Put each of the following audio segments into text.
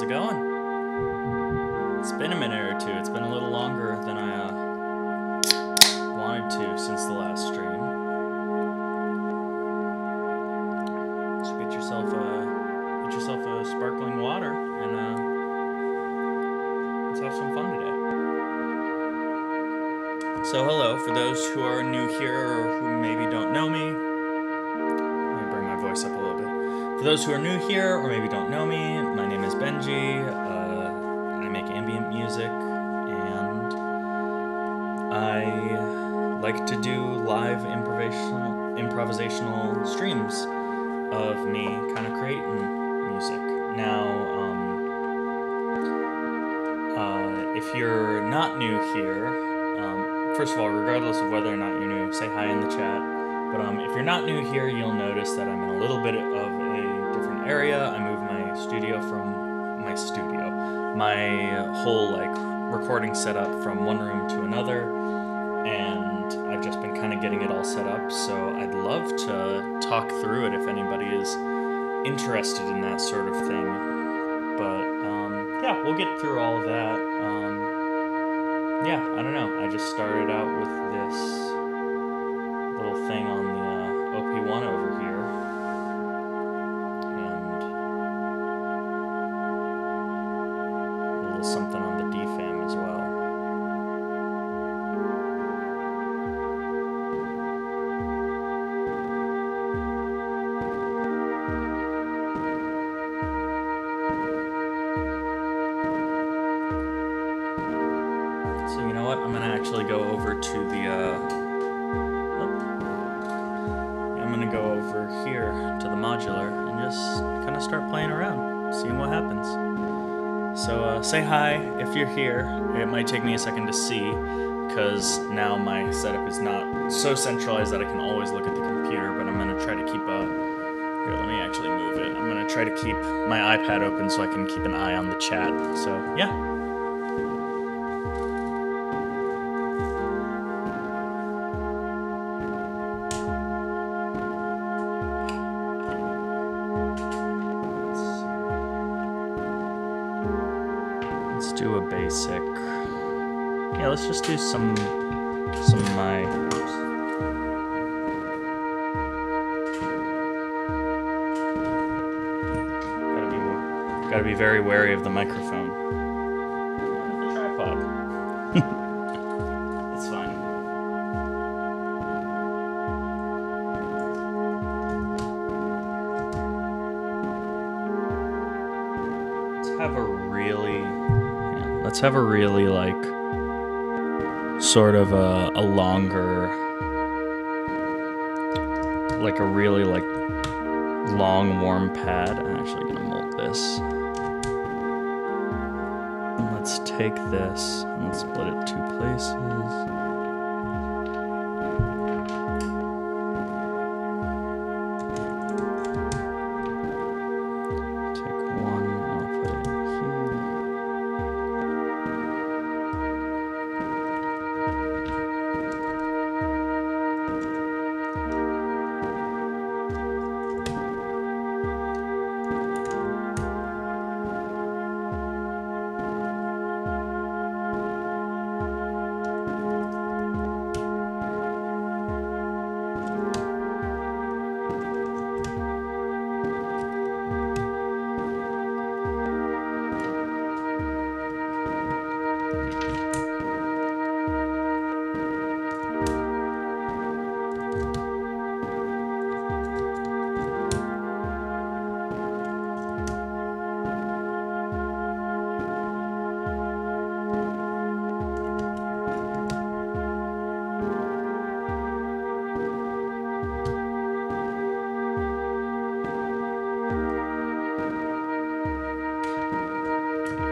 How's it going? It's been a minute or two. It's been a little longer than I wanted to since the last stream. So get yourself a sparkling water and let's have some fun today. So hello, for those who are new here or who maybe don't know me. Let me bring my voice up a little bit. For those who are new here or maybe don't know me, my name is Benji. I make ambient music, and I like to do live improvisational streams of me kind of creating music. Now, if you're not new here, first of all, regardless of whether or not you're new, say hi in the chat. But if you're not new here, you'll notice that I'm in a little bit of a different area. I moved my studio from my whole recording setup from one room to another, and I've just been kind of getting it all set up. So I'd love to talk through it if anybody is interested in that sort of thing. But yeah, we'll get through all of that. Yeah, I don't know. I just started out with this little thing on the OP1 over here, and a little something on the DFAM as well. So you know what? I'm gonna actually go over to the I'm gonna go over here to the modular and just kind of start playing around, seeing what happens. So say hi if you're here. It might take me a second to see, because now my setup is not so centralized that I can always look at the computer, but I'm gonna try to keep here, let me actually move it. I'm gonna try to keep my iPad open so I can keep an eye on the chat. So yeah. Do a basic. Yeah, let's just do some of my. Oops. Gotta be very wary of the microphone. The tripod. It's fine. Let's have a really sort of a longer, a really long warm pad. I'm actually gonna mold this. And let's take this and let's split it 2 places.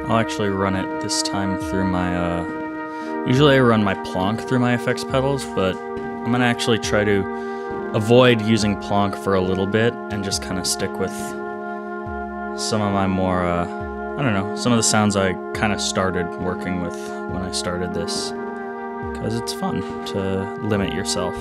I'll actually run it this time through my, usually I run my Plonk through my effects pedals, but I'm gonna actually try to avoid using Plonk for a little bit and just kind of stick with some of my more, I don't know, some of the sounds I kind of started working with when I started this, because it's fun to limit yourself.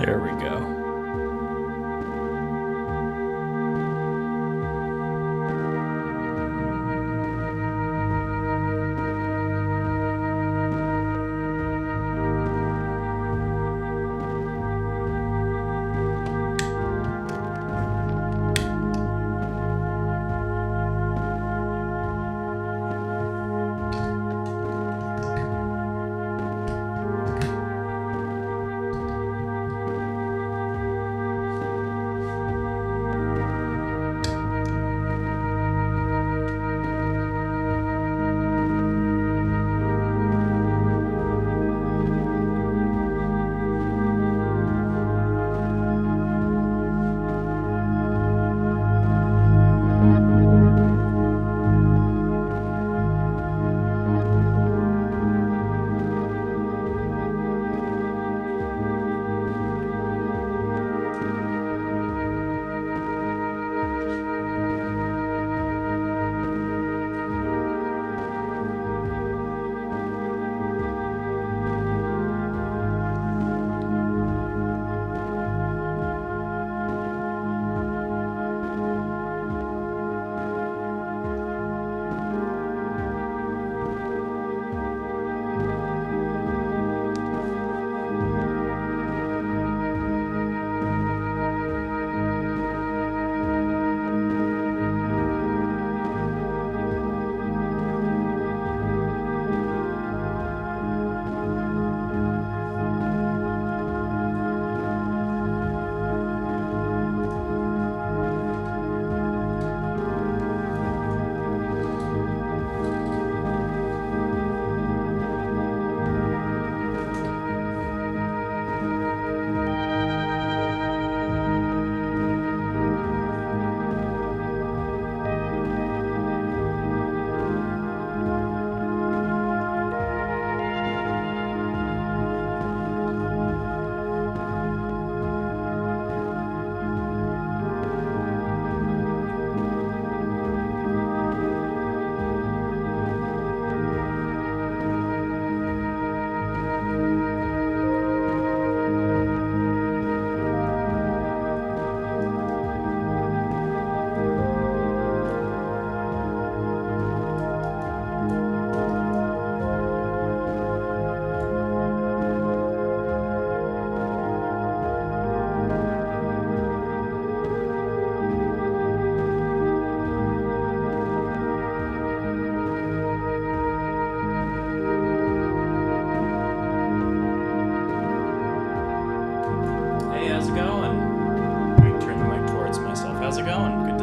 There we go.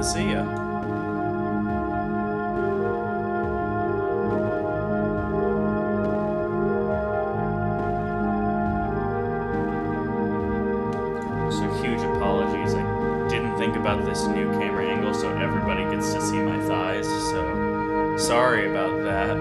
See ya. So huge apologies. I didn't think about this new camera angle, so everybody gets to see my thighs. So sorry about that.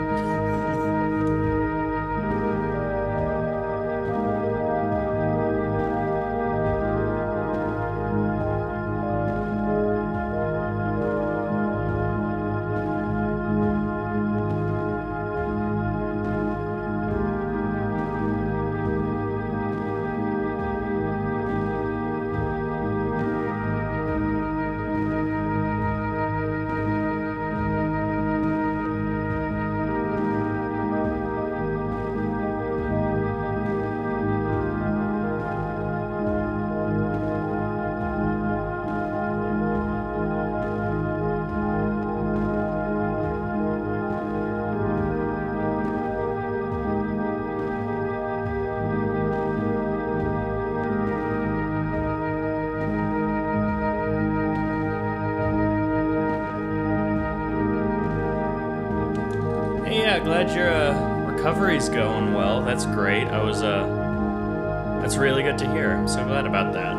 Glad your recovery's going well. That's great. That's really good to hear. I'm so glad about that.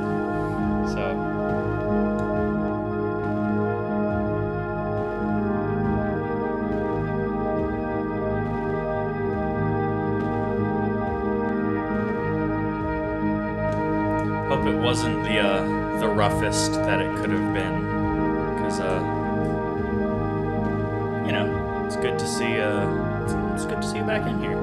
So hope it wasn't the roughest that it could have been, because you know, it's good to see it's good to see you back in here.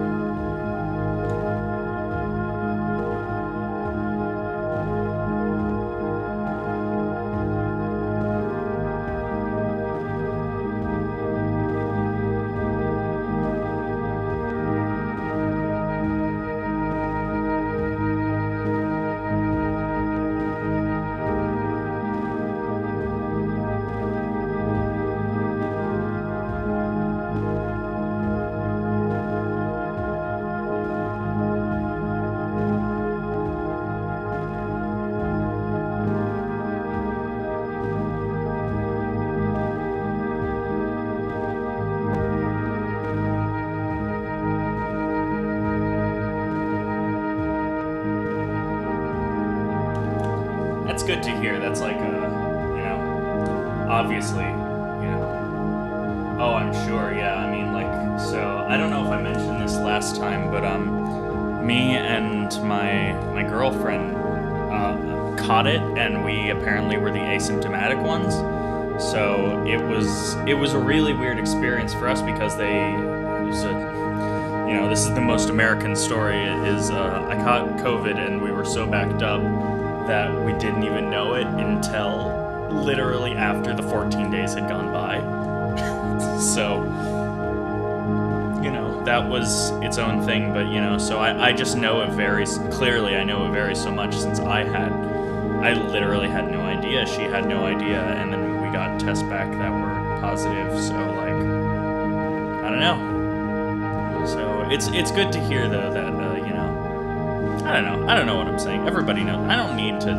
That's good to hear. That's like obviously, Oh, I'm sure. Yeah. I mean, like, so I don't know if I mentioned this last time, but me and my girlfriend caught it, and we apparently were the asymptomatic ones. So it was a really weird experience for us because this is the most American story. Is I caught COVID and we were so backed up that we didn't even know it until literally after the 14 days had gone by. So, that was its own thing, but, so I just know it varies. Clearly, I know it varies so much since I literally had no idea. She had no idea, and then we got tests back that were positive, so, like, I don't know. So, it's good to hear, though, that, I don't know what I'm saying. Everybody knows. I don't need to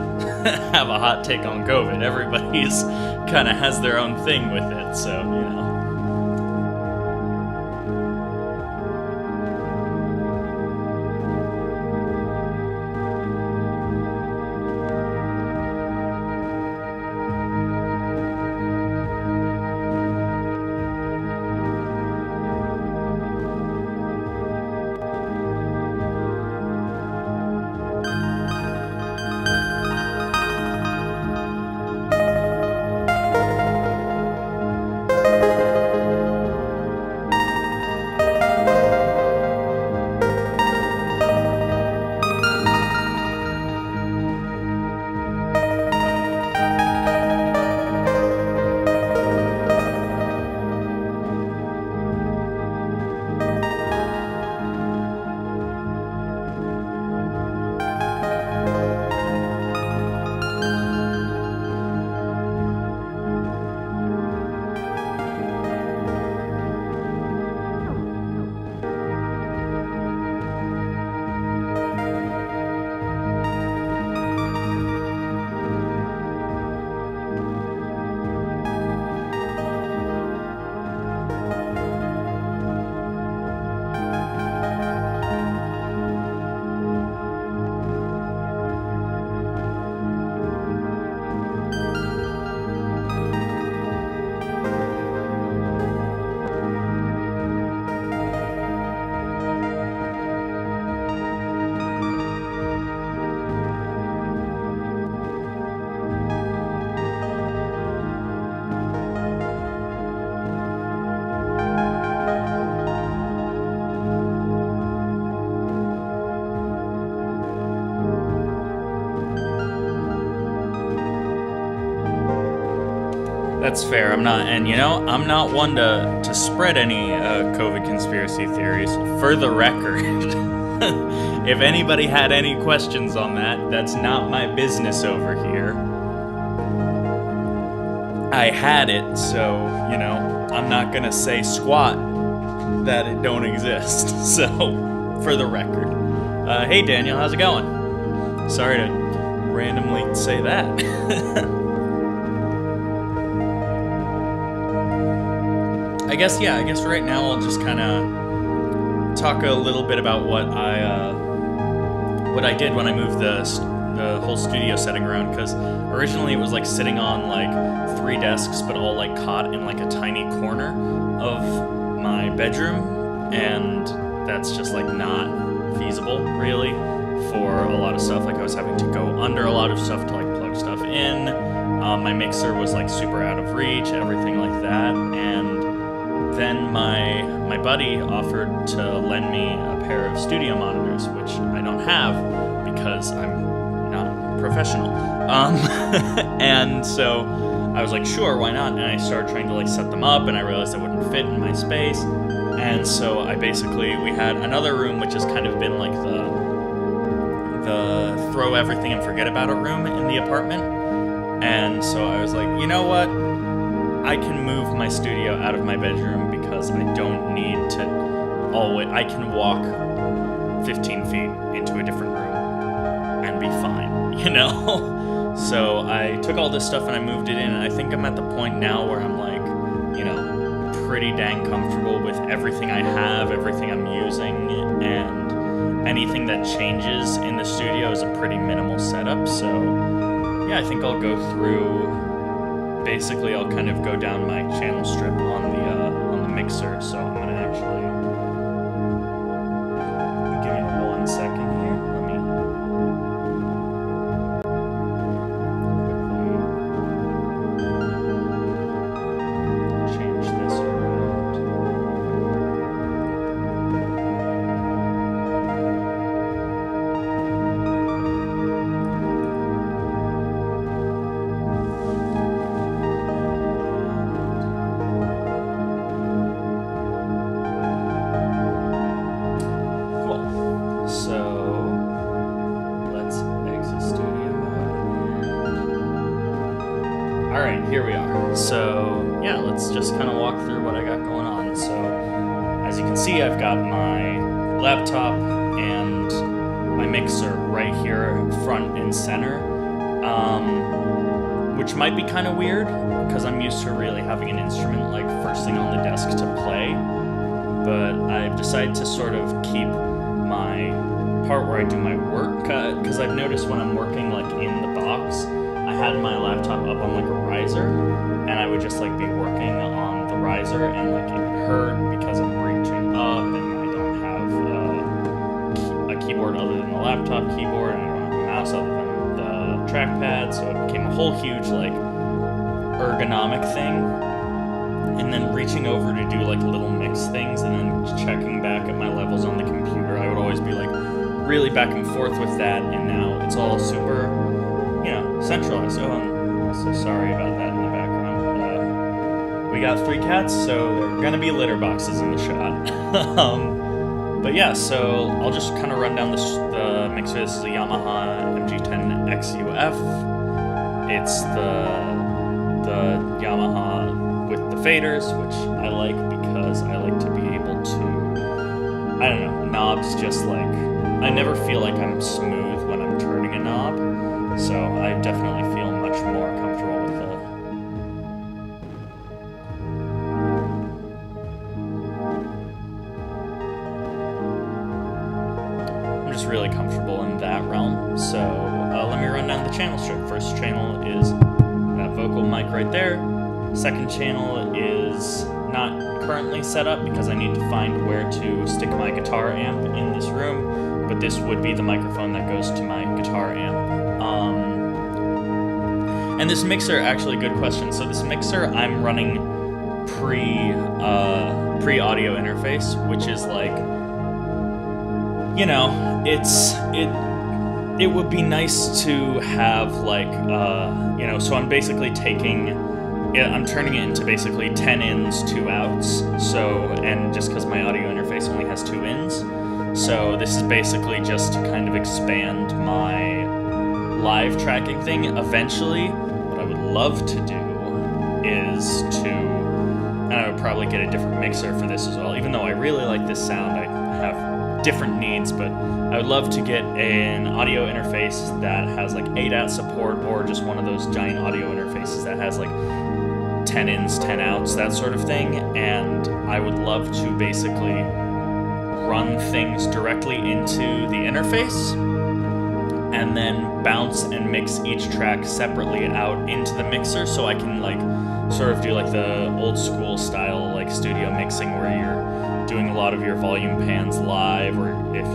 have a hot take on COVID. Everybody's kind of has their own thing with it, so, That's fair. I'm not one to spread any COVID conspiracy theories. For the record, if anybody had any questions on that, that's not my business over here. I had it, so, I'm not gonna say squat that it don't exist. So, for the record. Hey Daniel, how's it going? Sorry to randomly say that. I guess right now I'll just kind of talk a little bit about what I did when I moved the whole studio setting around, because originally it was like sitting on like 3 desks but all like caught in like a tiny corner of my bedroom, and that's just like not feasible really for a lot of stuff. Like I was having to go under a lot of stuff to like plug stuff in. My mixer was like super out of reach, everything like that, and then my buddy offered to lend me a pair of studio monitors, which I don't have because I'm not professional. And so I was like, sure, why not? And I started trying to like set them up, and I realized it wouldn't fit in my space. And so we had another room, which has kind of been like the throw everything and forget about it room in the apartment. And so I was like, you know what? I can move my studio out of my bedroom because I don't need to I can walk 15 feet into a different room and be fine, So I took all this stuff and I moved it in, and I think I'm at the point now where I'm like, pretty dang comfortable with everything I have, everything I'm using, and anything that changes in the studio is a pretty minimal setup, so yeah, I think I'll go through. Basically, I'll kind of go down my channel strip on the mixer. So I'm gonna actually give me 1 second here. Let me quickly change this around. Here we are. So yeah, let's just kind of walk through what I got going on. So as you can see, I've got my laptop and my mixer right here front and center, which might be kind of weird because I'm used to really having an instrument like first thing on the desk to play, but I've decided to sort of keep my part where I do my work, because I've noticed when I'm working like in the box, I had my laptop up on like a riser, and I would just like be working on the riser, and like it would hurt because I'm reaching up and I don't have a keyboard other than the laptop keyboard, and I don't have a mouse other than the trackpad, so it became a whole huge like ergonomic thing. And then reaching over to do like little mix things and then checking back at my levels on the computer, I would always be like really back and forth with that, and now it's all super, you know, centralized. Oh, I'm so sorry about that in the background. We got 3 cats, so there are gonna be litter boxes in the shot. But yeah, so I'll just kind of run down the mixer. This is a Yamaha MG10 XUF. It's the Yamaha with the faders, which I like because I like to be able to, I don't know, knobs just like, I never feel like I'm smooth when I'm turning a knob, so I definitely feel much more comfortable with it. I'm just really comfortable in that realm, so let me run down the channel strip. First channel is that vocal mic right there. Second channel is not currently set up because I need to find where to stick my guitar amp in this room, but this would be the microphone that goes to my guitar amp. And this mixer, actually, good question. So this mixer, I'm running pre-audio interface, which is like, you know, it would be nice to have like, you know, so I'm basically I'm turning it into basically 10 ins, 2 outs. So, and just because my audio interface only has 2 ins, so this is basically just to kind of expand my live tracking thing. Eventually, what I would love to do is to, and I would probably get a different mixer for this as well, even though I really like this sound, I have different needs, but I would love to get an audio interface that has like 8-out support, or just one of those giant audio interfaces that has like 10 ins, 10 outs, that sort of thing, and I would love to basically run things directly into the interface and then bounce and mix each track separately out into the mixer, so I can like sort of do like the old school style like studio mixing where you're doing a lot of your volume pans live, or if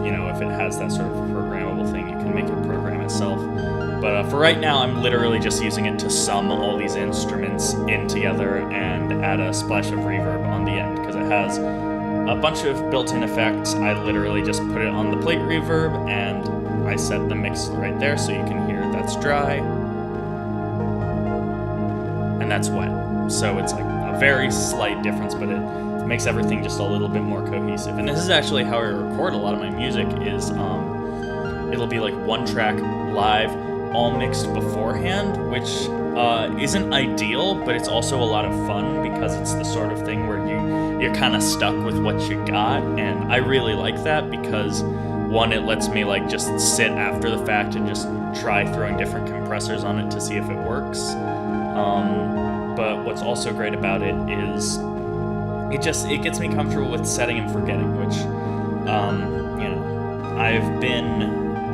it has that sort of programmable thing, you can make it program itself. But for right now, I'm literally just using it to sum all these instruments in together and add a splash of reverb on the end, because it has a bunch of built-in effects. I literally just put it on the plate reverb, and I set the mix right there so you can hear that's dry and that's wet. So it's like a very slight difference, but it makes everything just a little bit more cohesive. And this is actually how I record a lot of my music, is it'll be like one track live, all mixed beforehand, which isn't ideal, but it's also a lot of fun because it's the sort of thing where you're kind of stuck with what you got, and I really like that because, one, it lets me like just sit after the fact and just try throwing different compressors on it to see if it works. But what's also great about it is it gets me comfortable with setting and forgetting, which I've been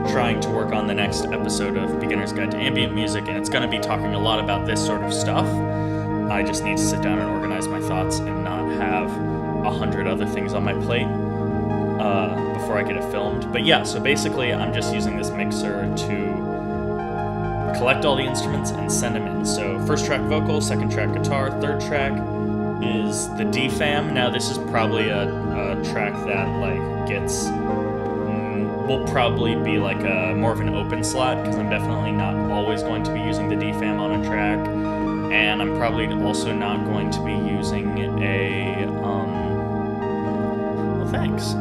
trying trying to work on the next episode of Beginner's Guide to Ambient Music, and it's going to be talking a lot about this sort of stuff. I just need to sit down and organize my thoughts and not have 100 other things on my plate before I get it filmed. But yeah, so basically I'm just using this mixer to collect all the instruments and send them in. So first track vocal, second track guitar, third track is the D-Fam. Now this is probably a track that like gets will probably be like a more of an open slot, because I'm definitely not always going to be using the D-Fam on a track, and I'm probably also not going to be using a well, thanks.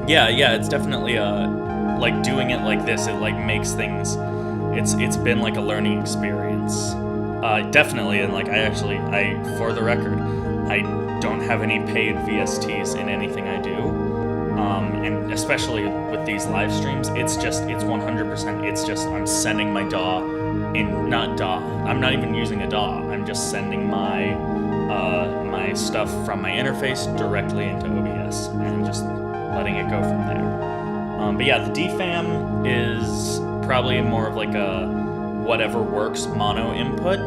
Yeah, it's definitely like doing it like this, it like makes things, it's been like a learning experience. Definitely, and like I for the record, I don't have any paid VSTs in anything I do. And especially with these live streams, it's 100%, it's just, I'm sending my DAW I'm not even using a DAW, I'm just sending my my stuff from my interface directly into OBS and just letting it go from there. But yeah, the D-Fam is probably more of like a whatever works mono input.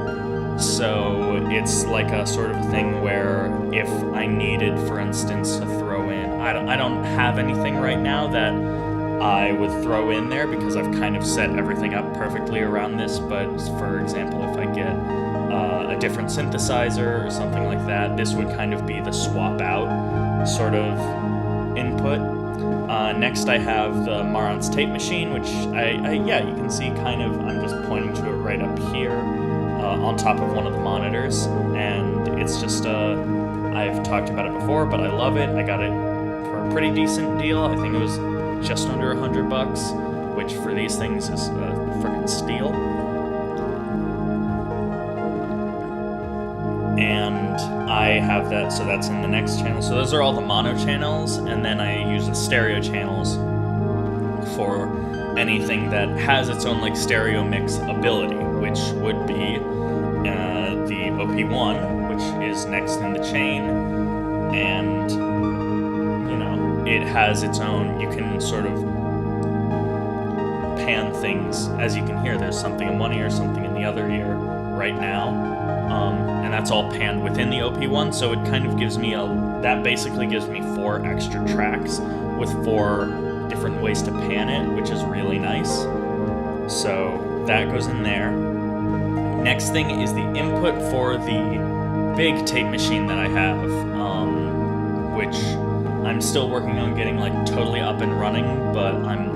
So it's like a sort of thing where if I needed, for instance, to throw in, I don't have anything right now that I would throw in there because I've kind of set everything up perfectly around this. But for example, if I get a different synthesizer or something like that, this would kind of be the swap out sort of input. Next I have the Maron's tape machine, which yeah, you can see kind of, I'm just pointing to it right up here on top of one of the monitors, and it's just, I've talked about it before, but I love it. I got it for a pretty decent deal. I think it was just under $100, which for these things is a freaking steal. And I have that, so that's in the next channel. So those are all the mono channels, and then I use the stereo channels for anything that has its own like stereo mix ability, which would be the OP1, which is next in the chain, and you know, it has its own, you can sort of pan things. As you can hear, there's something in one ear, something in the other ear right now, and that's all panned within the OP1, so it kind of gives me that basically gives me 4 extra tracks with 4 different ways to pan it, which is really nice. So that goes in there. Next thing is the input for the big tape machine that I have, which I'm still working on getting like totally up and running, but I'm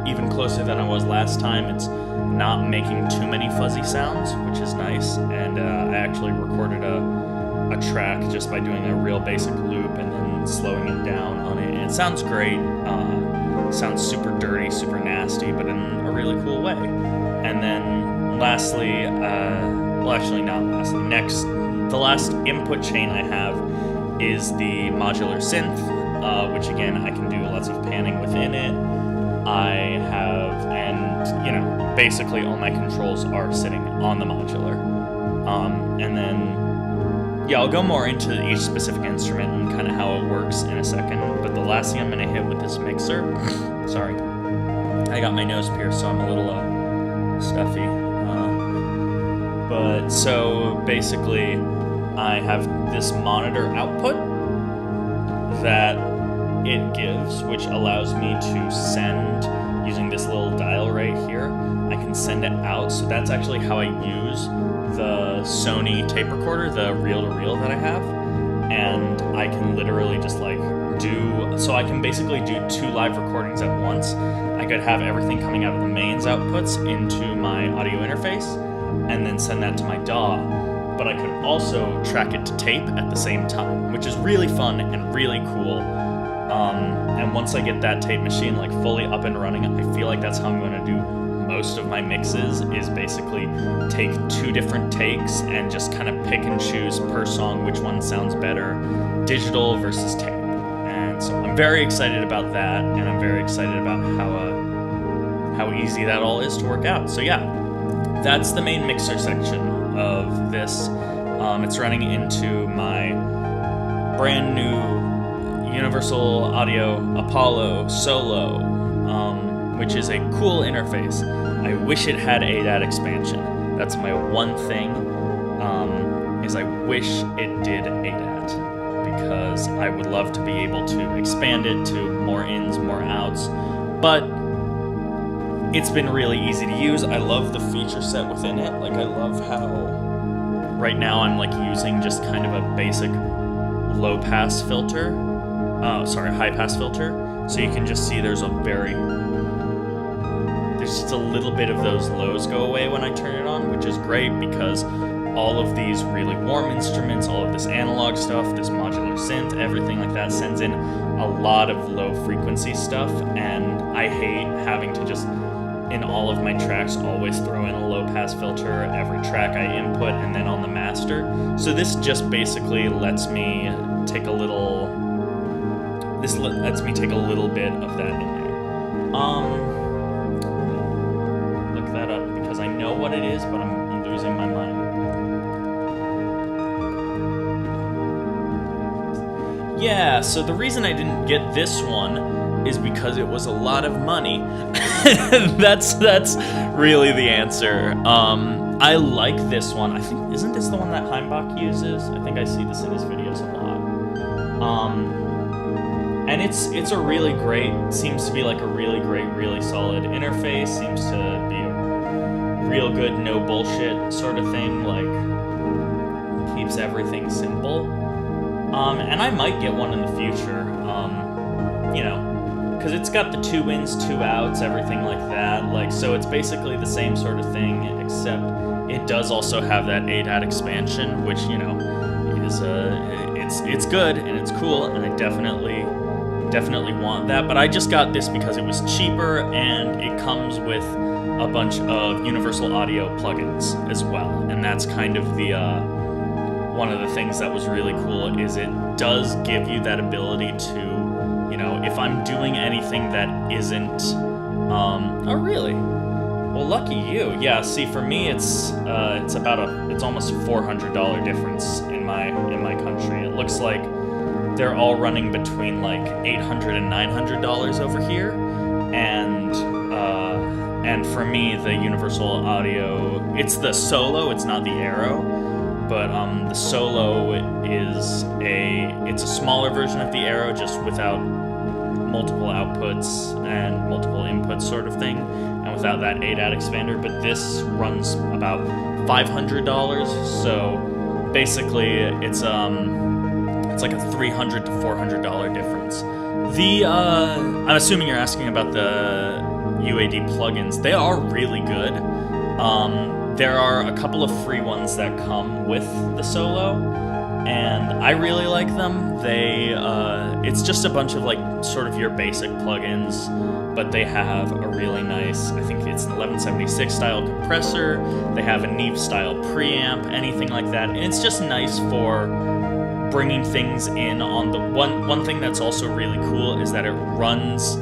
even closer than I was last time. It's not making too many fuzzy sounds, which is nice, and I actually recorded a track just by doing a real basic loop and then slowing it down on it, and it sounds great. Sounds super dirty, super nasty, but in a really cool way. And then lastly, well actually not lastly, next, the last input chain I have is the modular synth, which again, I can do lots of panning within it. I have, and you know, basically all my controls are sitting on the modular. And then, yeah, I'll go more into each specific instrument and kind of how it works in a second, but the last thing I'm going to hit with this mixer, sorry, I got my nose pierced, so I'm a little stuffy. But so basically, I have this monitor output that it gives, which allows me to send, using this little dial right here, I can send it out. So that's actually how I use the Sony tape recorder, the reel-to-reel that I have, and I can literally just like so I can basically do 2 live recordings at once. I could have everything coming out of the mains outputs into my audio interface and then send that to my DAW, but I could also track it to tape at the same time, which is really fun and really cool. And once I get that tape machine like fully up and running, I feel like that's how I'm going to do most of my mixes, is basically take 2 different takes and just kind of pick and choose per song which one sounds better, digital versus tape. And so I'm very excited about that, and I'm very excited about how easy that all is to work out. So yeah, that's the main mixer section of this. It's running into my brand new Universal Audio Apollo Solo, which is a cool interface. I wish it had ADAT expansion. That's my one thing, is I wish it did ADAT, because I would love to be able to expand it to more ins, more outs, but it's been really easy to use. I love the feature set within it. Like, I love how right now I'm like using just kind of a basic low-pass filter, high-pass filter, so you can just see there's just a little bit of those lows go away when I turn it on, which is great because all of these really warm instruments, all of this analog stuff, this modular synth, everything like that sends in a lot of low frequency stuff, and I hate having to just, in all of my tracks, always throw in a low pass filter every track I input and then on the master. So this just basically lets me take a little bit of that in there. Look that up because I know what it is, but I'm losing my mind. Yeah, so the reason I didn't get this one is because it was a lot of money. That's really the answer. I like this one. I think, isn't this the one that Heimbach uses? I think I see this in his videos a lot. And it's a really great, seems to be like a really great, really solid interface. Seems to be a real good, no bullshit sort of thing. Like, keeps everything simple. And I might get one in the future. You know, because it's got the 2 ins, 2 outs, everything like that. Like, so it's basically the same sort of thing, except it does also have that ADAT expansion, which, you know, is it's good and it's cool, and I definitely want that. But I just got this because it was cheaper, and it comes with a bunch of universal audio plugins as well, and that's kind of the one of the things that was really cool, is it does give you that ability to, you know, if I'm doing anything that isn't, oh really? Well, lucky you. Yeah, see, for me, it's almost a $400 difference in my country. It looks like they're all running between like $800 and $900 over here, and for me, the universal audio, it's the Solo, it's not the Aero. But the Solo is it's a smaller version of the Aero, just without multiple outputs and multiple inputs sort of thing, and without that ADAT expander. But this runs about $500, so basically it's like a $300 to $400 difference. I'm assuming you're asking about the UAD plugins. They are really good. There are a couple of free ones that come with the Solo, and I really like them. It's just a bunch of like sort of your basic plugins, but they have a really nice, I think it's an 1176 style compressor, they have a Neve style preamp, anything like that, and it's just nice for bringing things in on the one thing that's also really cool is that it runs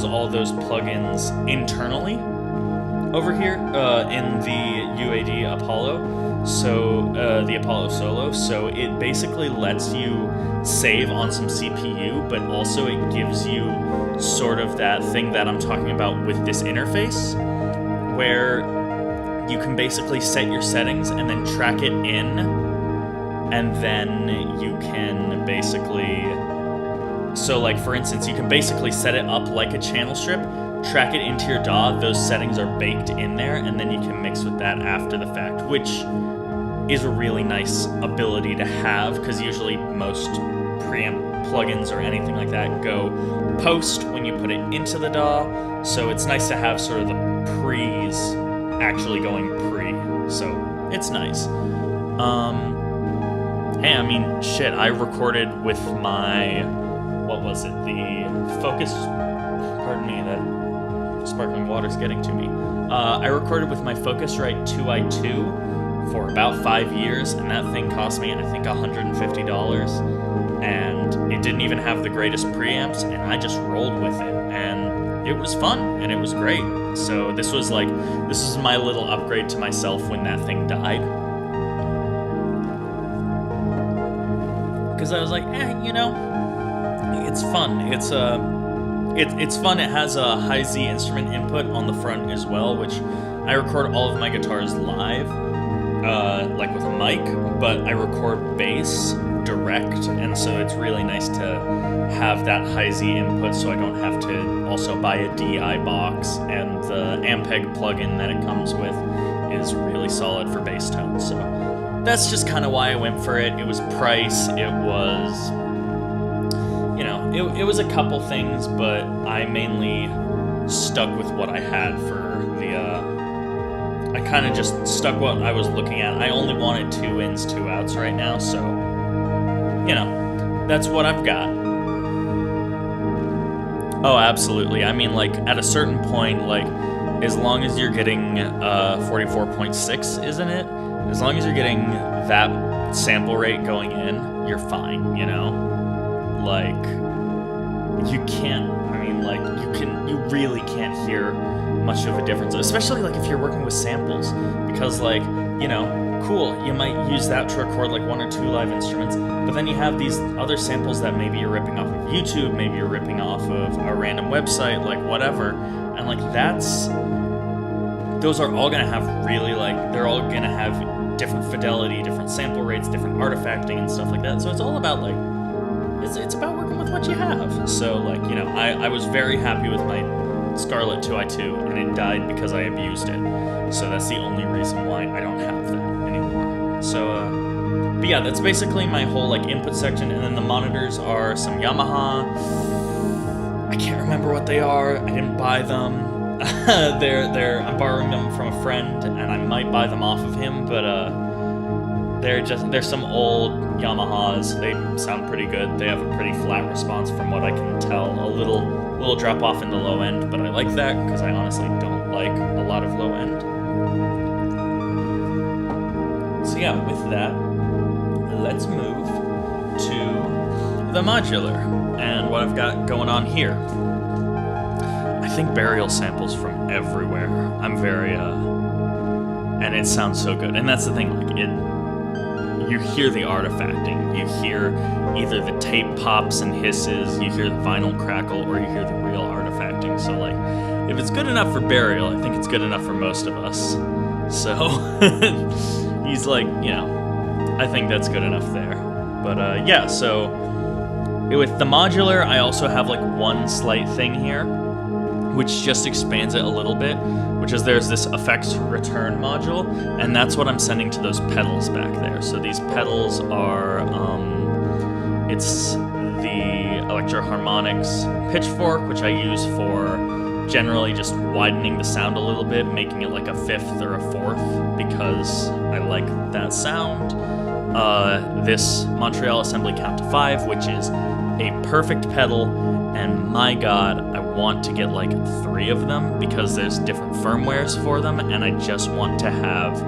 all those plugins internally over here in the UAD Apollo, so the Apollo Solo. So it basically lets you save on some CPU, but also it gives you sort of that thing that I'm talking about with this interface, where you can basically set your settings and then track it in, and then you can basically, so like for instance, you can basically set it up like a channel strip, track it into your DAW, those settings are baked in there, and then you can mix with that after the fact, which is a really nice ability to have, because usually most preamp plugins or anything like that go post when you put it into the DAW, so it's nice to have sort of the pre's actually going pre, so it's nice. Hey, I mean, shit, I recorded with my, what was it, the Focus, pardon me, that sparkling water's getting to me. I recorded with my Focusrite 2i2 for about 5 years, and that thing cost me, I think, $150, and it didn't even have the greatest preamps, and I just rolled with it, and it was fun, and it was great. So this was my little upgrade to myself when that thing died. Because I was like, you know, it's fun. It's fun. It has a high Z instrument input on the front as well, which I record all of my guitars live, like with a mic, but I record bass direct, and so it's really nice to have that high Z input so I don't have to also buy a DI box, and the Ampeg plugin that it comes with is really solid for bass tones. So that's just kind of why I went for it. It was price, it was, you know, it was a couple things, but I mainly stuck with what I had for the, I kind of just stuck what I was looking at. I only wanted 2 ins, 2 outs right now, so, you know, that's what I've got. Oh, absolutely. I mean, like, at a certain point, like, as long as you're getting 44.6, isn't it? As long as you're getting that sample rate going in, you're fine, you know? Like, you can't, I mean, like, you really can't hear much of a difference, especially, like, if you're working with samples, because, like, you know, cool, you might use that to record, like, 1 or 2 live instruments, but then you have these other samples that maybe you're ripping off of YouTube, maybe you're ripping off of a random website, like, whatever, and, like, those are all gonna have really, like, they're all gonna have different fidelity, different sample rates, different artifacting and stuff like that, so it's all about, like, it's about working with what you have. So, like, you know, I was very happy with my Scarlett 2i2, and it died because I abused it. So that's the only reason why I don't have that anymore. So, but yeah, that's basically my whole, like, input section, and then the monitors are some Yamaha. I can't remember what they are. I didn't buy them. I'm borrowing them from a friend, and I might buy them off of him, but they're some old Yamahas. They sound pretty good. They have a pretty flat response from what I can tell. A little drop off in the low end, but I like that because I honestly don't like a lot of low end. So yeah, with that, let's move to the modular and what I've got going on here. I think Burial samples from everywhere. I'm very and it sounds so good. And that's the thing, like, you hear the artifacting, you hear either the tape pops and hisses, you hear the vinyl crackle, or you hear the real artifacting. So, like, if it's good enough for Burial, I think it's good enough for most of us. So, he's like, you know, I think that's good enough there. But, yeah, so, with the modular, I also have, like, one slight thing here, which just expands it a little bit, which is there's this effects return module, and that's what I'm sending to those pedals back there. So these pedals are, it's the Electro Harmonics Pitchfork, which I use for generally just widening the sound a little bit, making it like a 5th or a 4th, because I like that sound. This Montreal Assembly Count to 5, which is a perfect pedal, and my god, I want to get like 3 of them because there's different firmwares for them, and I just want to have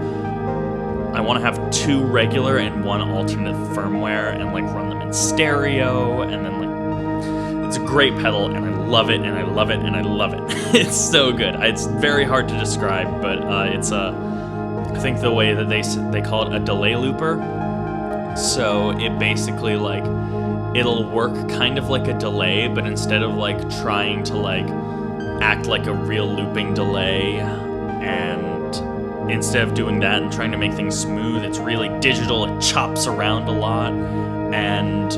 2 regular and 1 alternate firmware, and like run them in stereo, and then like, it's a great pedal, and I love it, and I love it, and I love it. It's so good. It's very hard to describe, but it's I think the way that they call it a delay looper. So it basically, like, it'll work kind of like a delay, but instead of like trying to like act like a real looping delay, and instead of doing that and trying to make things smooth, it's really digital. It chops around a lot, and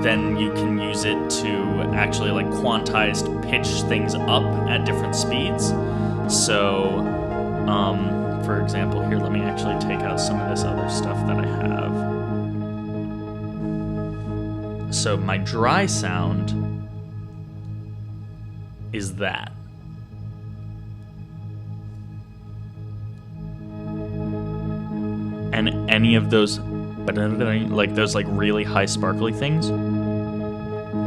then you can use it to actually like quantized pitch things up at different speeds. So, for example, here, let me actually take out some of this other stuff that I have. So my dry sound is that. And any of those, like those like really high sparkly things,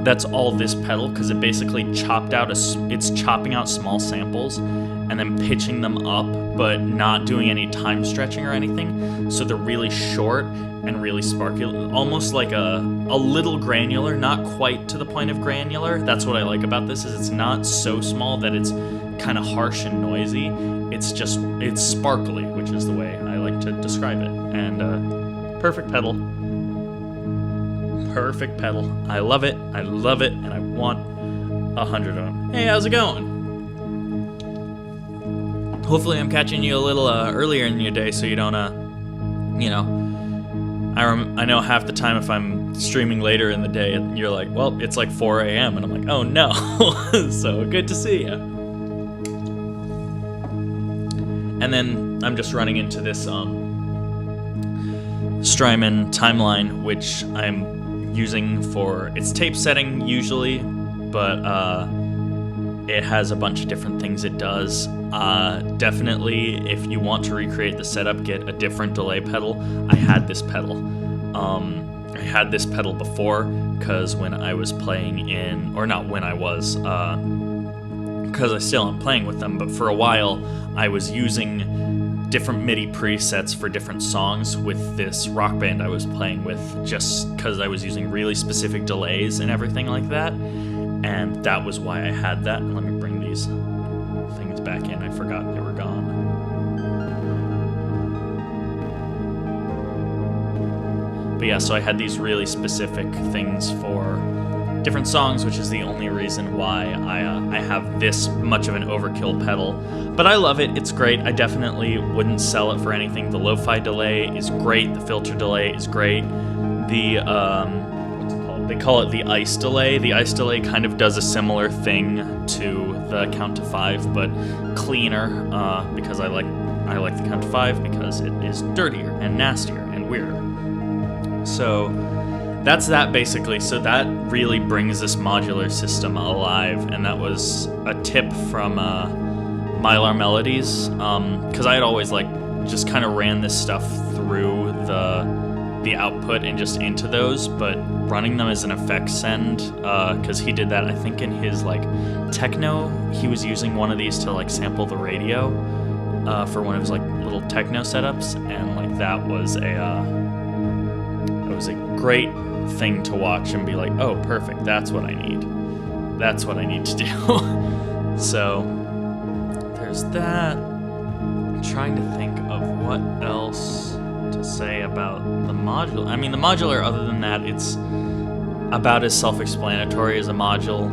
that's all this pedal, because it basically it's chopping out small samples and then pitching them up, but not doing any time stretching or anything. So they're really short and really sparkly, almost like a little granular, not quite to the point of granular. That's what I like about this, is it's not so small that it's kind of harsh and noisy. It's sparkly, which is the way I like to describe it. And perfect pedal. perfect pedal. I love it, and I want 100 of them. Hey, how's it going? Hopefully I'm catching you a little earlier in your day so you don't, you know, I know half the time if I'm streaming later in the day, you're like, well, it's like 4 a.m. and I'm like, oh no. So good to see you. And then I'm just running into this Strymon timeline, which I'm using for its tape setting usually, but it has a bunch of different things it does. Definitely, if you want to recreate the setup, get a different delay pedal. I had this pedal. I had this pedal before, because when I was playing in, or not when I was, because I still am playing with them, but for a while I was using different MIDI presets for different songs with this rock band I was playing with, just because I was using really specific delays and everything like that, and that was why I had that. And let me bring these things back in. I forgot they were gone. But yeah, so I had these really specific things for different songs, which is the only reason why I have this much of an overkill pedal. But I love it. It's great. I definitely wouldn't sell it for anything. The lo-fi delay is great. The filter delay is great. The what's it called? They call it the ice delay. The ice delay kind of does a similar thing to the count to 5, but cleaner, because I like the count to 5 because it is dirtier and nastier and weirder. So that's that basically. So that really brings this modular system alive, and that was a tip from Mylar Melodies, because I had always just kind of ran this stuff through the output and just into those, but running them as an effects send, because he did that I think in his techno. He was using one of these to sample the radio for one of his little techno setups, and that was a great thing to watch and be like, oh, perfect, that's what I need. That's what I need to do. So there's that. I'm trying to think of what else to say about the modular. I mean, the modular, other than that, it's about as self-explanatory as a modular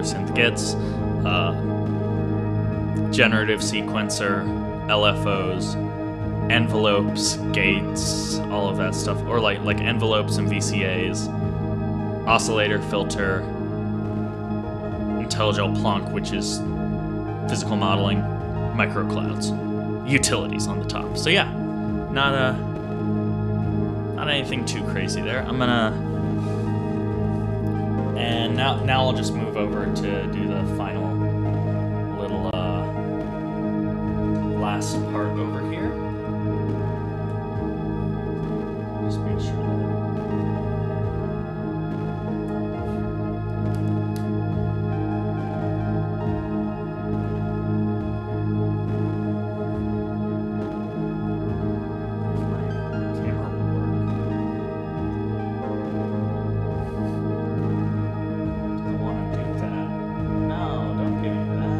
synth gets. Generative sequencer, LFOs, envelopes, gates, all of that stuff, or like envelopes and VCAs, oscillator, filter, IntelliGel Plonk, which is physical modeling, microclouds, utilities on the top. So yeah, not anything too crazy there. And now I'll just move over to do the final little last part over here. Just make sure that camera will work. Doesn't want to do that. No, don't give me that.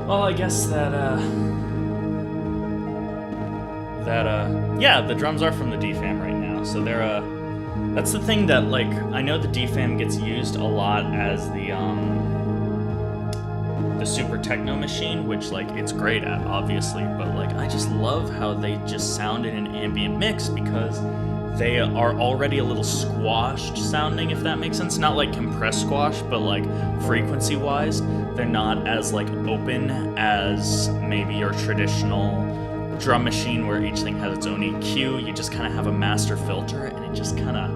Well, I guess yeah, the drums are from the DFAM right now, so they're that's the thing that I know the DFAM gets used a lot as the super techno machine, which it's great at, obviously, but I just love how they just sound in an ambient mix, because they are already a little squashed sounding, if that makes sense. Not compressed squash, but frequency wise, they're not as open as maybe your traditional drum machine, where each thing has its own EQ. You just kind of have a master filter, and it just kind of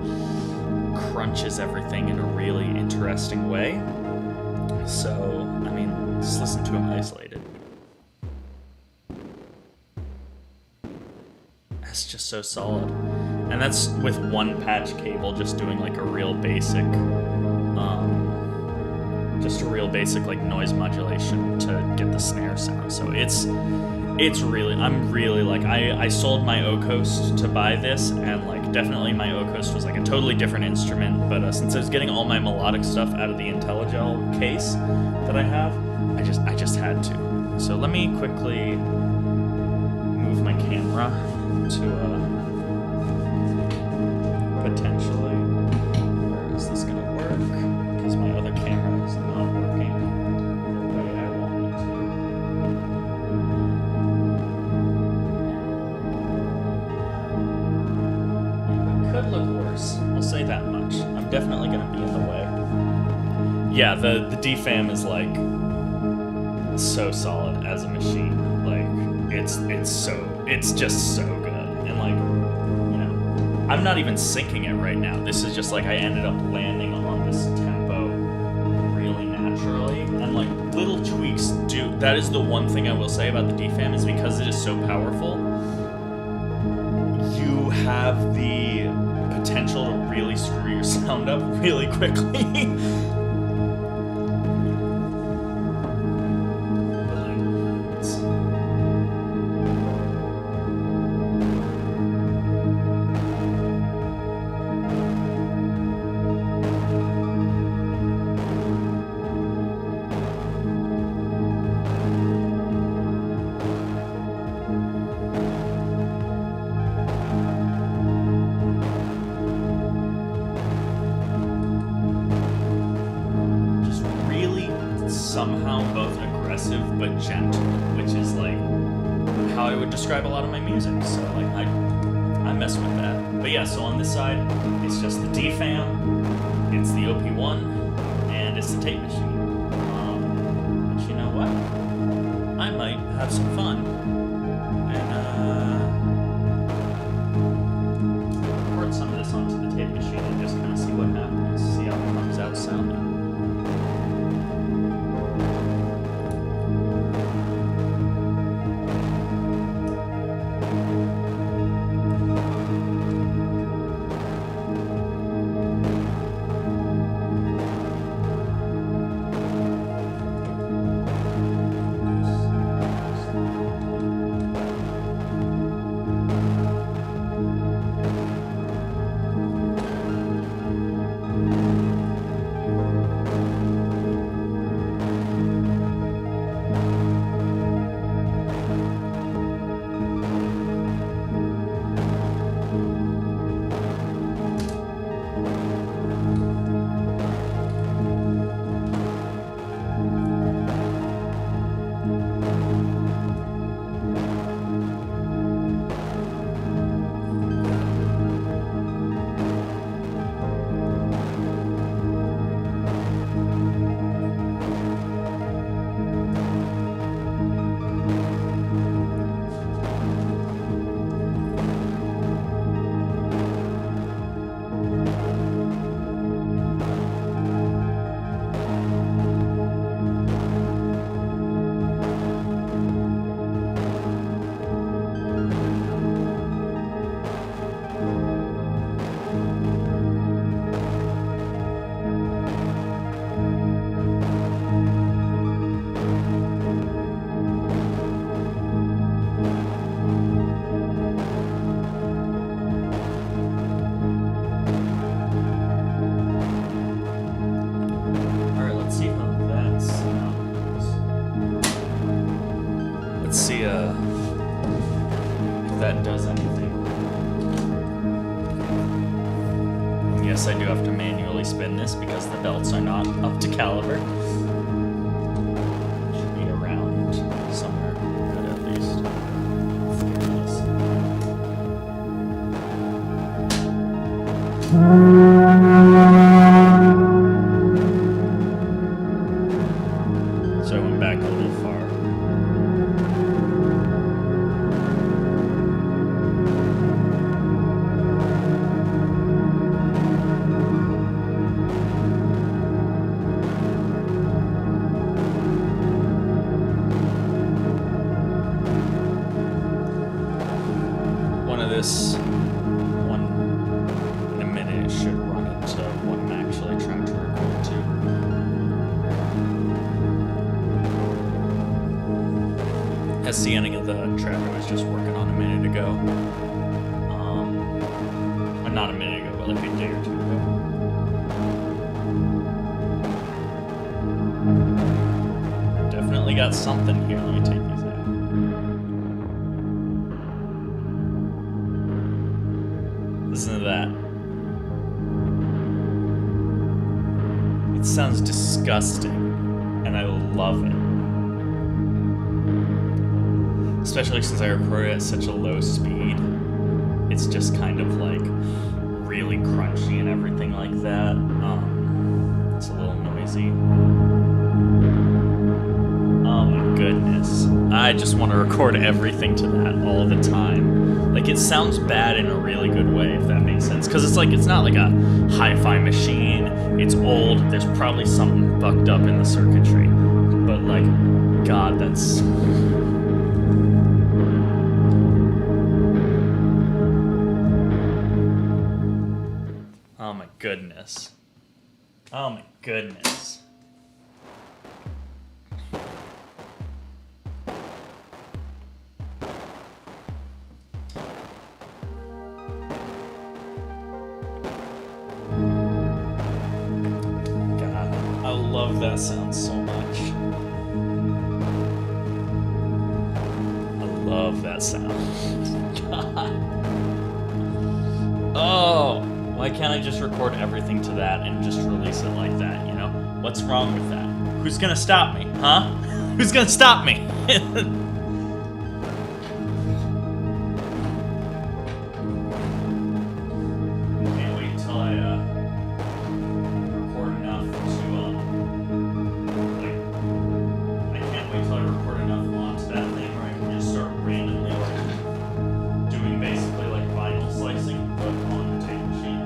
crunches everything in a really interesting way. So, I mean, just listen to them isolated. That's just so solid. And that's with one patch cable, just doing a real basic, noise modulation to get the snare sound. So it's It's really, I'm really like, I sold my O-Coast to buy this, and like definitely my O-Coast was like a totally different instrument, but since I was getting all my melodic stuff out of the IntelliGel case that I have, I just had to. So let me quickly move my camera to potentially, where is this gonna work? Because my other camera is not working the way I want it to. It could look worse, I'll say that much. I'm definitely gonna be in the way. Yeah, the DFAM is like so solid as a machine. Like it's just so good. And like, you know, I'm not even syncing it right now. This is just like I ended up landing on this tempo really naturally, and like little tweaks do. That is the one thing I will say about the DFAM, is because it is so powerful, you have the potential to really screw your sound up really quickly. Somehow both aggressive but gentle, which is like how I would describe a lot of my music. So like I mess with that. But yeah, so on this side, it's just the DFAM, it's the OP1, and it's the tape machine. But you know what? I might have some fun and record some of this onto the tape machine and just kind of see what happens, see how it comes out sounding. That does anything. Yes, I do have to manually spin this because the belts are not up to caliber. Should be around somewhere good at least. So I went back a little far. This one in a minute should see any of the track I was just working on a minute ago. Not a minute ago, but like a day or two ago. Definitely got something here. Let me take these out. Listen to that. It sounds disgusting, and I love it. Especially since I record it at such a low speed. It's just kind of like really crunchy and everything like that. It's a little noisy. Oh my goodness. I just want to record everything to that all the time. Like, it sounds bad in a really good way, if that makes sense. Because it's not like a hi-fi machine. It's old. There's probably something fucked up in the circuitry. But like, God, that's... Oh my goodness. Oh my goodness. God, I love that sound so much. I love that sound. God. Oh. Why can't I just record everything to that and just release it like that, you know? What's wrong with that? Who's gonna stop me, huh? Who's gonna stop me? Can't wait until I record enough to, I can't wait till I record enough onto that thing where I can just start randomly, like, doing basically like vinyl slicing, but on the tape machine.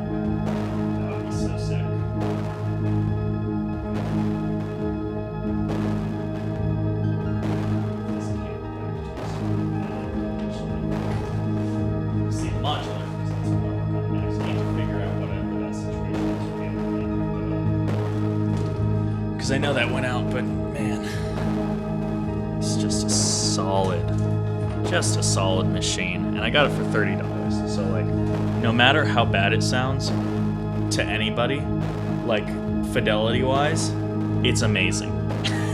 That would be so sick. See the modular, because that's what I'm working on next. I need to figure out whatever that situation is for me. Because I know that went out, but man, it's just a solid machine, and I got it for $30. So like, no matter how bad it sounds to anybody, like fidelity wise, it's amazing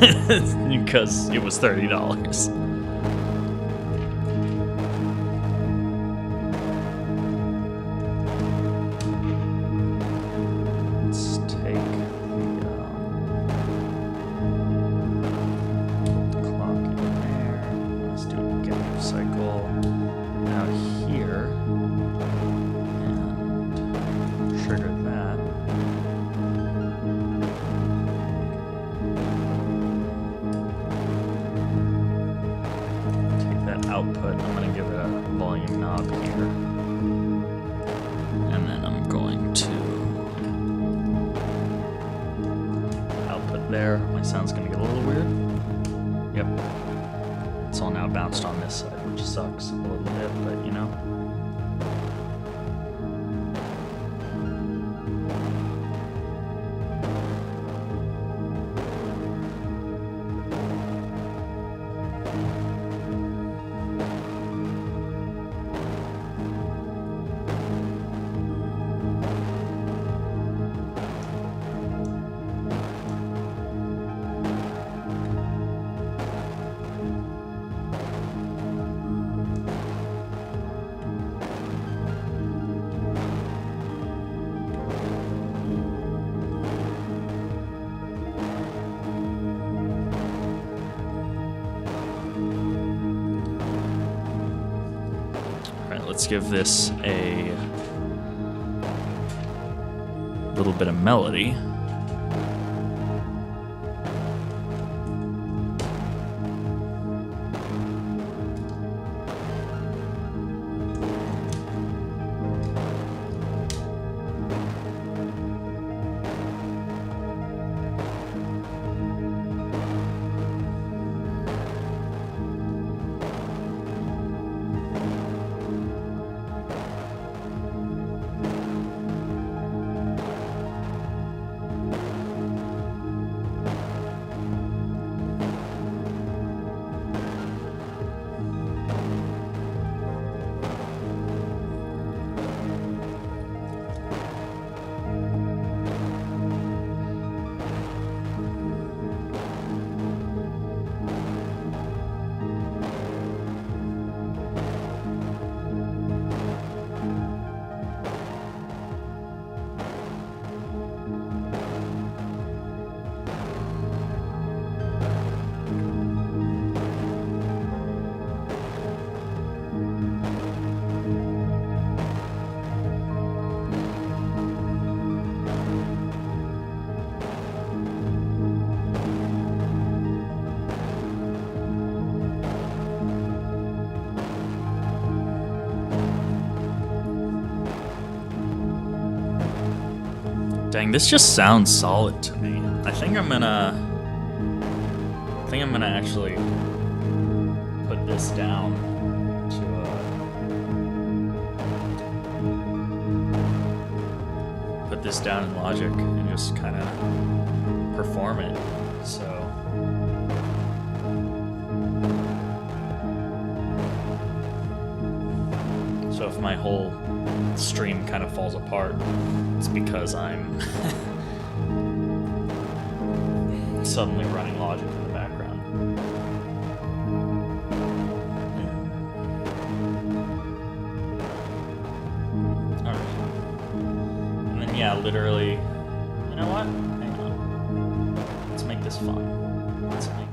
because it was $30. Let's take the clock in there. Let's do a gap cycle out here and trigger that. Take that output. I'm going to give it a volume knob here. And then I'm going to output there. My sound's going to get a little weird. Yep. It's all now bounced on this side, which sucks a little bit, but you know. Let's give this a little bit of melody. Dang, this just sounds solid to me. I think I'm gonna actually put this down to put this down in Logic and just kind of perform it. So if my whole stream kind of falls apart, it's because I'm suddenly running Logic in the background. Alright. And then yeah, literally, you know what? Hang on. Let's make this fun. Let's make this.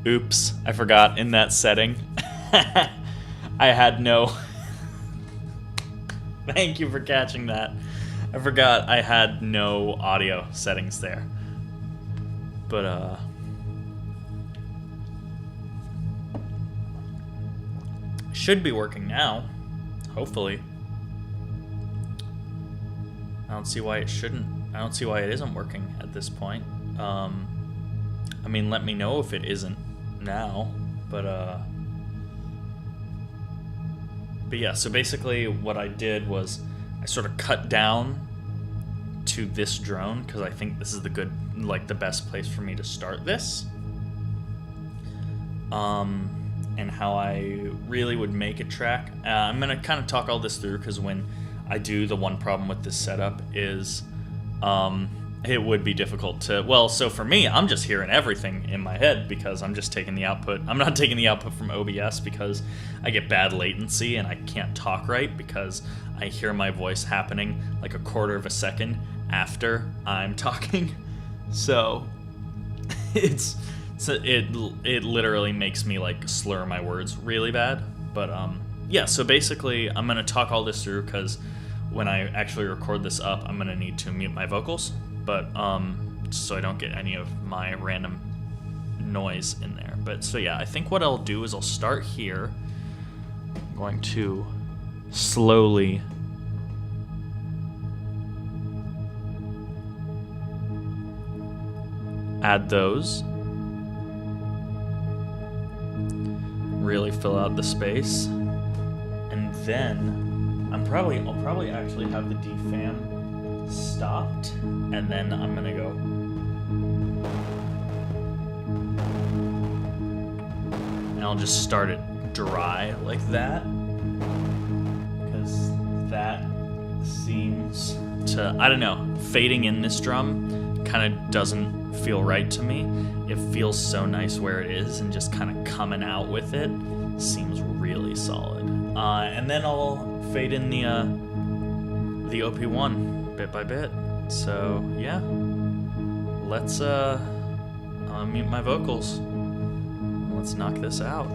Oops, I forgot in that setting. I had no... Thank you for catching that. I forgot I had no audio settings there. But, should be working now. Hopefully. I don't see why it shouldn't. I don't see why it isn't working at this point. I mean, let me know if it isn't now, but yeah, so basically what I did was I sort of cut down to this drone because I think this is the best place for me to start this. And how I really would make a track. I'm gonna kind of talk all this through because when I do, the one problem with this setup is it would be difficult to, well, so for me, I'm just hearing everything in my head because I'm just taking the output. I'm not taking the output from OBS because I get bad latency and I can't talk right because I hear my voice happening like a quarter of a second after I'm talking. So it literally makes me like slur my words really bad. But yeah, so basically I'm gonna talk all this through because when I actually record this up, I'm gonna need to mute my vocals. But so I don't get any of my random noise in there. But so yeah, I think what I'll do is I'll start here. I'm going to slowly add those. Really fill out the space. And then I'll probably actually have the defam stopped, and then I'm gonna go. And I'll just start it dry like that, because that seems to, I don't know, fading in this drum kind of doesn't feel right to me. It feels so nice where it is, and just kind of coming out with it seems really solid. And then I'll fade in the OP1 bit by bit. So yeah, let's mute my vocals. Let's knock this out.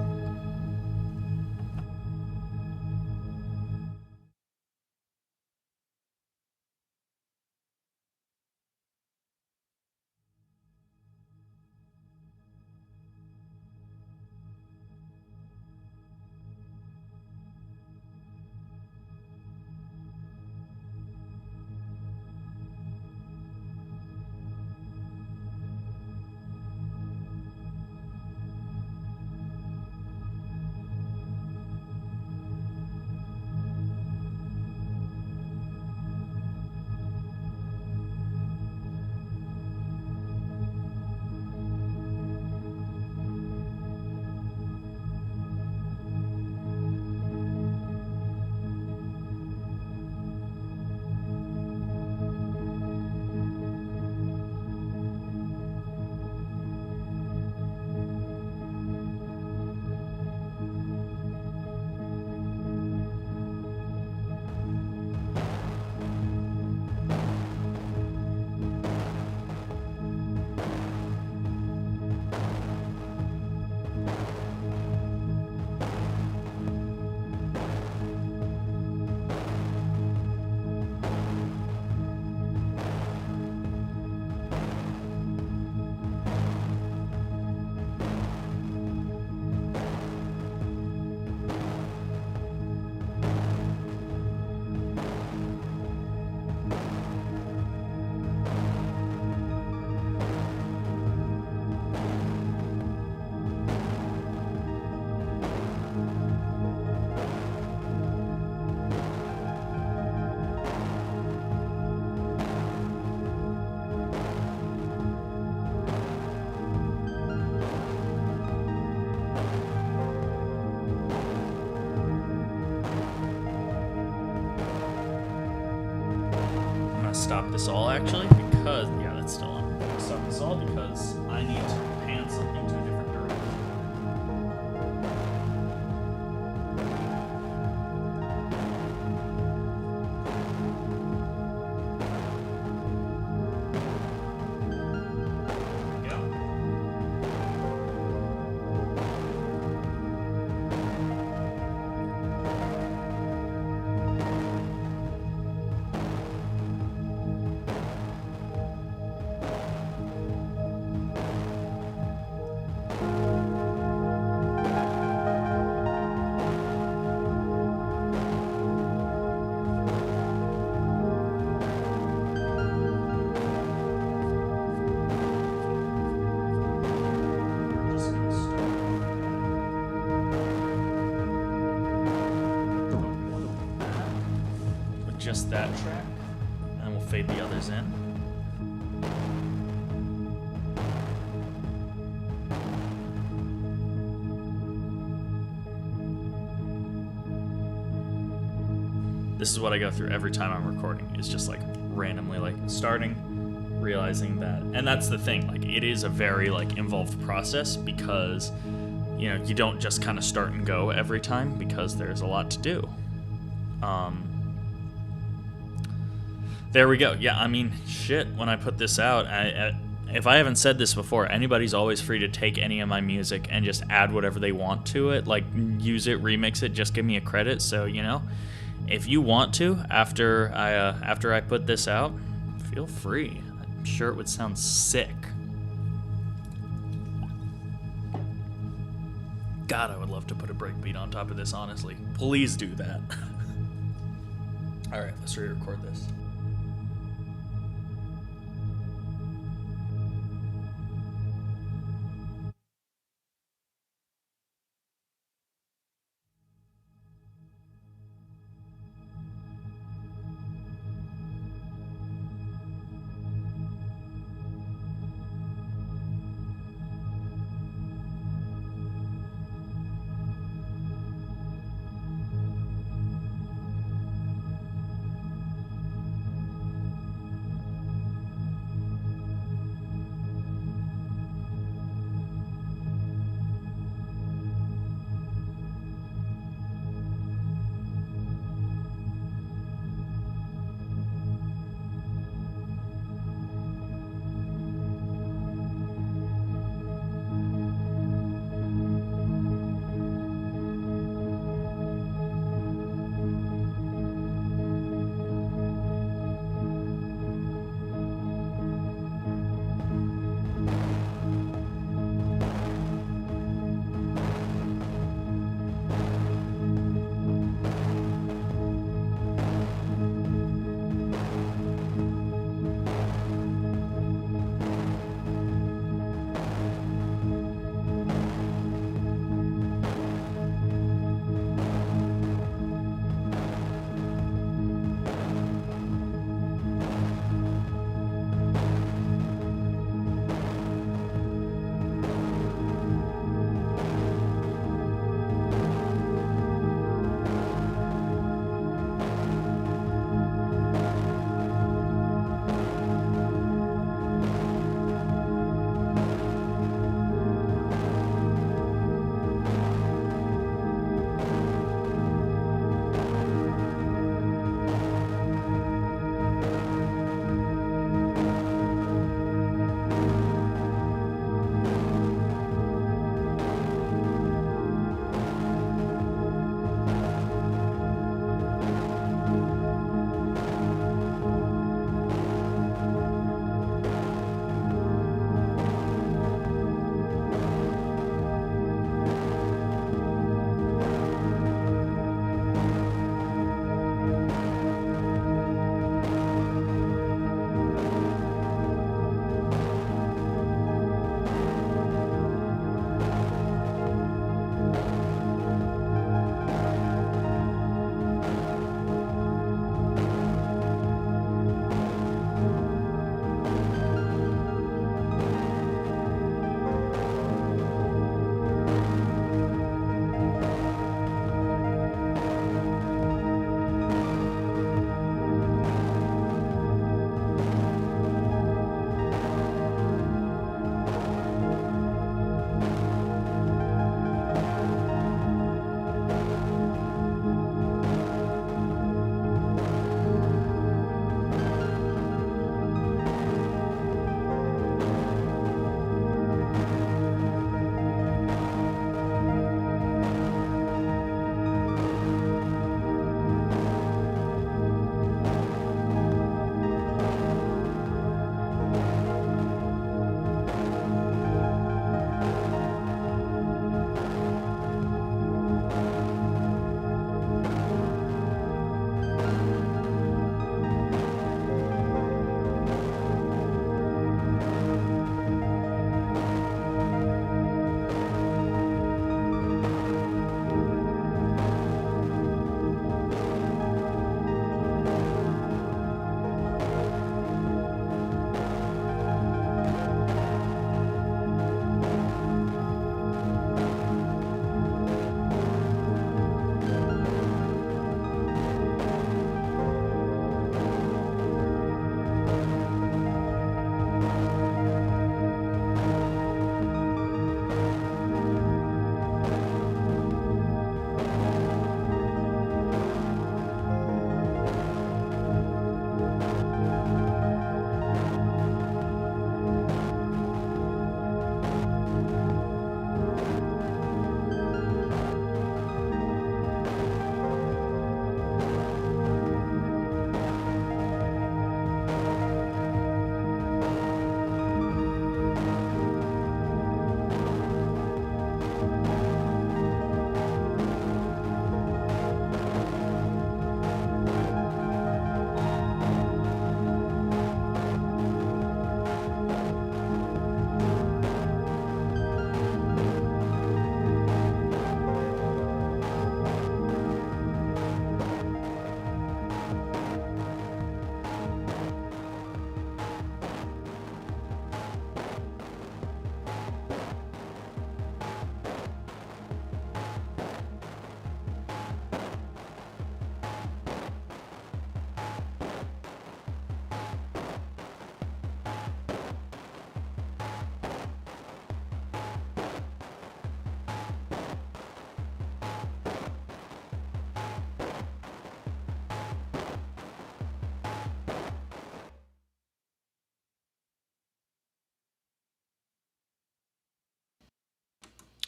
stop this all actually because yeah, that's still on. Stop this all because I need to pan something to a different direction. Just that track, and we'll fade the others in. This is what I go through every time I'm recording, is just like randomly like starting, realizing that, and that's the thing, like it is a very like involved process because you know you don't just kind of start and go every time because there's a lot to do. There we go. Yeah, I mean, shit, when I put this out, if I haven't said this before, anybody's always free to take any of my music and just add whatever they want to it, like use it, remix it, just give me a credit. So, you know, if you want to, after I put this out, feel free. I'm sure it would sound sick. God, I would love to put a breakbeat on top of this, honestly. Please do that. All right, let's re-record this.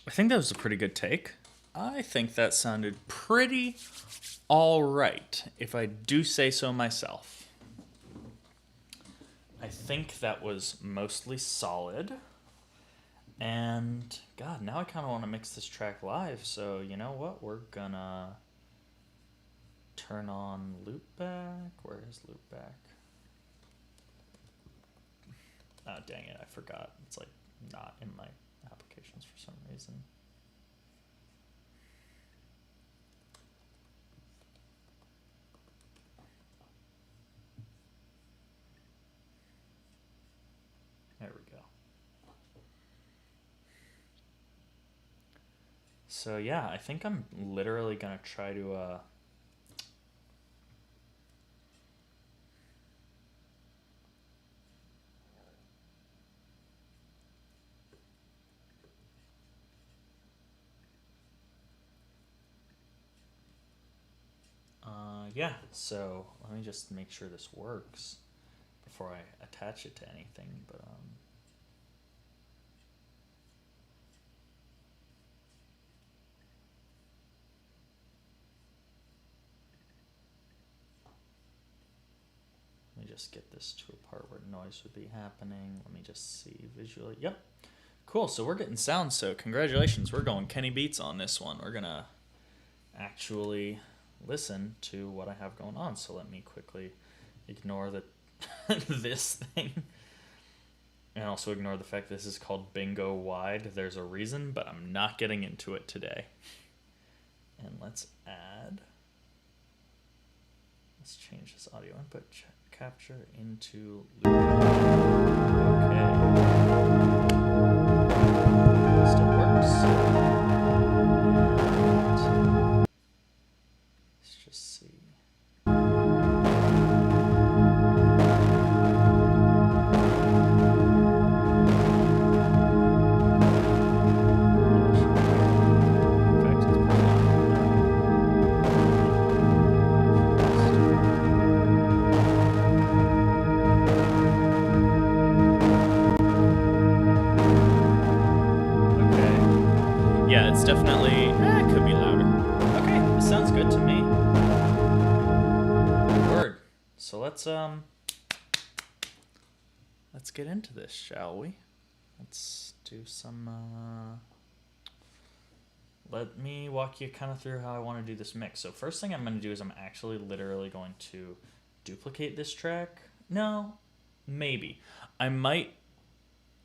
I think that was a pretty good take. I think that sounded pretty all right, if I do say so myself. I think that was mostly solid. And, God, now I kind of want to mix this track live, so you know what? We're gonna turn on loopback. Where is loopback? Oh, dang it, I forgot. It's like not in my applications for some reason. There we go. So yeah, I think I'm literally gonna try to yeah, so let me just make sure this works before I attach it to anything, but let me just get this to a part where noise would be happening. Let me just see visually. Yep. Cool, so we're getting sound, so congratulations. We're going Kenny Beats on this one. We're gonna actually listen to what I have going on. So let me quickly ignore the this thing. And also ignore the fact this is called Bingo Wide. There's a reason, but I'm not getting into it today. And let's change this audio input capture into loop. Okay. Still works. And let's just see. Yeah, it's definitely, it could be louder. Okay, this sounds good to me. Word. So let's get into this, shall we? Let's do some, let me walk you kind of through how I want to do this mix. So first thing I'm going to do is I'm actually literally going to duplicate this track. No, maybe. I might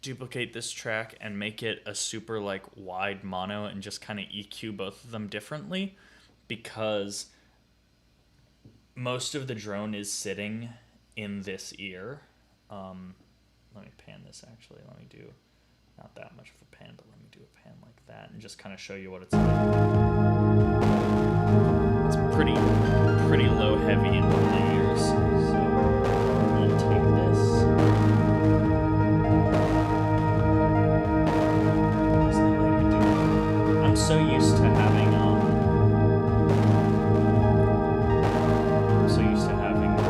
duplicate this track and make it a super like wide mono and just kind of EQ both of them differently, because most of the drone is sitting in this ear. Let me pan this actually. Let me do not that much of a pan, but let me do a pan like that and just kind of show you what it's like. It's pretty low heavy in my ears. So I'm gonna take this. I'm so used to having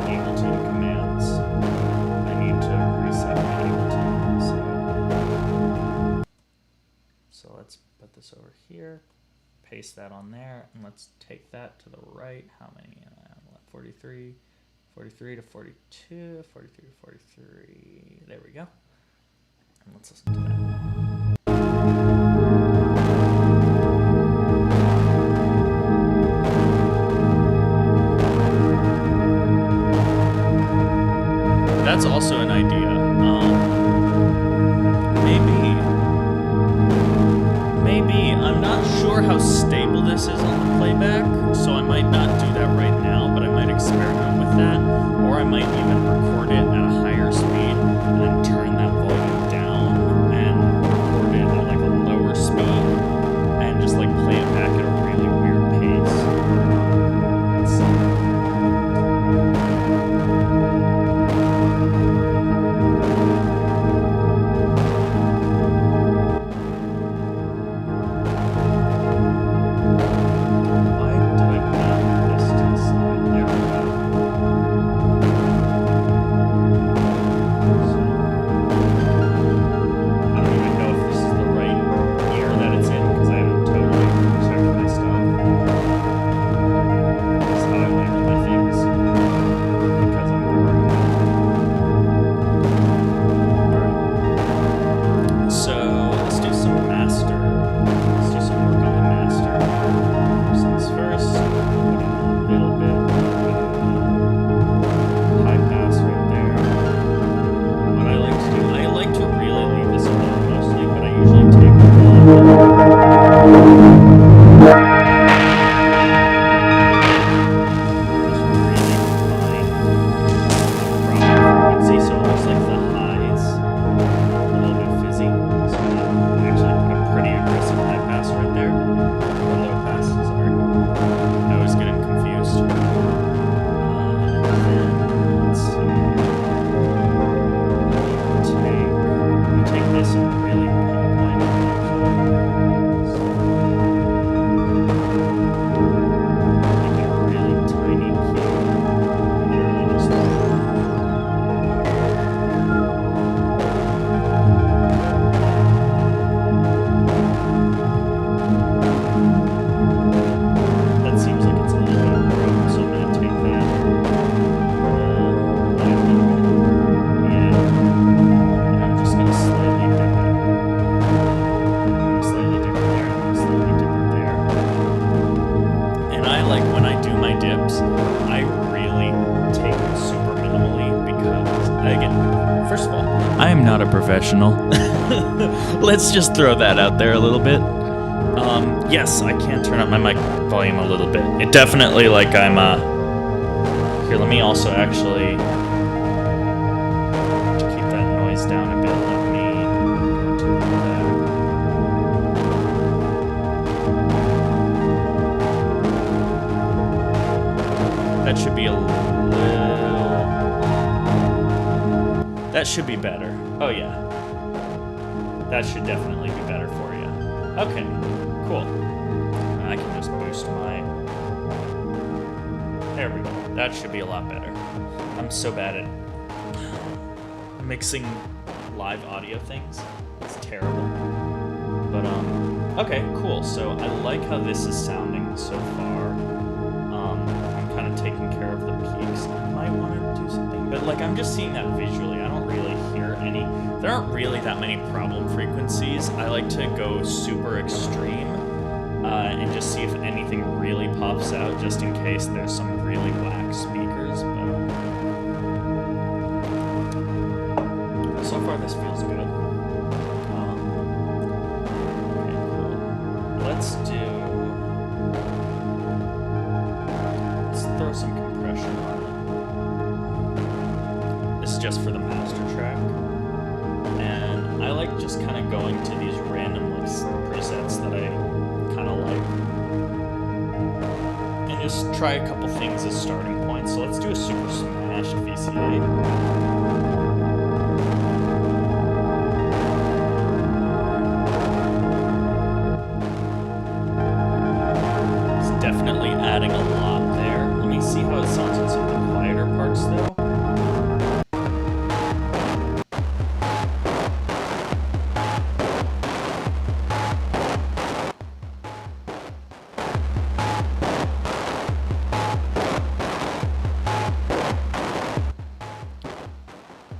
Ableton commands. I need to reset my Ableton. So let's put this over here, paste that on there, and let's take that to the right. How many? 43 to 42, 43 to 43. There we go. And let's listen to that. That's also an idea. Maybe I'm not sure how stable this is on the playback, so I might not do that right now, but I might experiment with that, or I might even record it at a higher speed and then turn that volume down and record it at like a lower speed and just like play it back at a really weird pace. Let's see. some really pinpointed, make it really tiny here. Literally just that seems like it's a little bit of room, so I'm gonna take that. Yeah. And I'm just gonna slightly dip it. I'm slightly dip it there, and I'm slightly dip it there. And I like when I do my dips, I really take it super minimally because, again, first of all, I am not a professional. Let's just throw that out there a little bit. Yes, I can turn up my mic volume a little bit. It definitely, like, I'm, here, let me also actually, to keep that noise down a bit, let me go to that. That should be a little, that should be better. Oh, yeah. That should definitely be better for you. Okay, cool. I can just boost my... There we go. That should be a lot better. I'm so bad at mixing live audio things. It's terrible. But, okay, cool. So I like how this is sounding so far. I'm kind of taking care of the peaks. I might want to do something, but, like, I'm just seeing that visually. I don't really hear any... There aren't really that many problem frequencies. I like to go super extreme and just see if anything really pops out, just in case there's some really whack speakers. But so far, this feels good. Okay, cool. Let's throw some compression on it. This is just for the master track. And I like just kind of going to these random like presets that I kind of like, and just try a couple things as starting points. So let's do a super smashed VCA. It's definitely adding a lot there. Let me see how it sounds in some of the quieter parts though.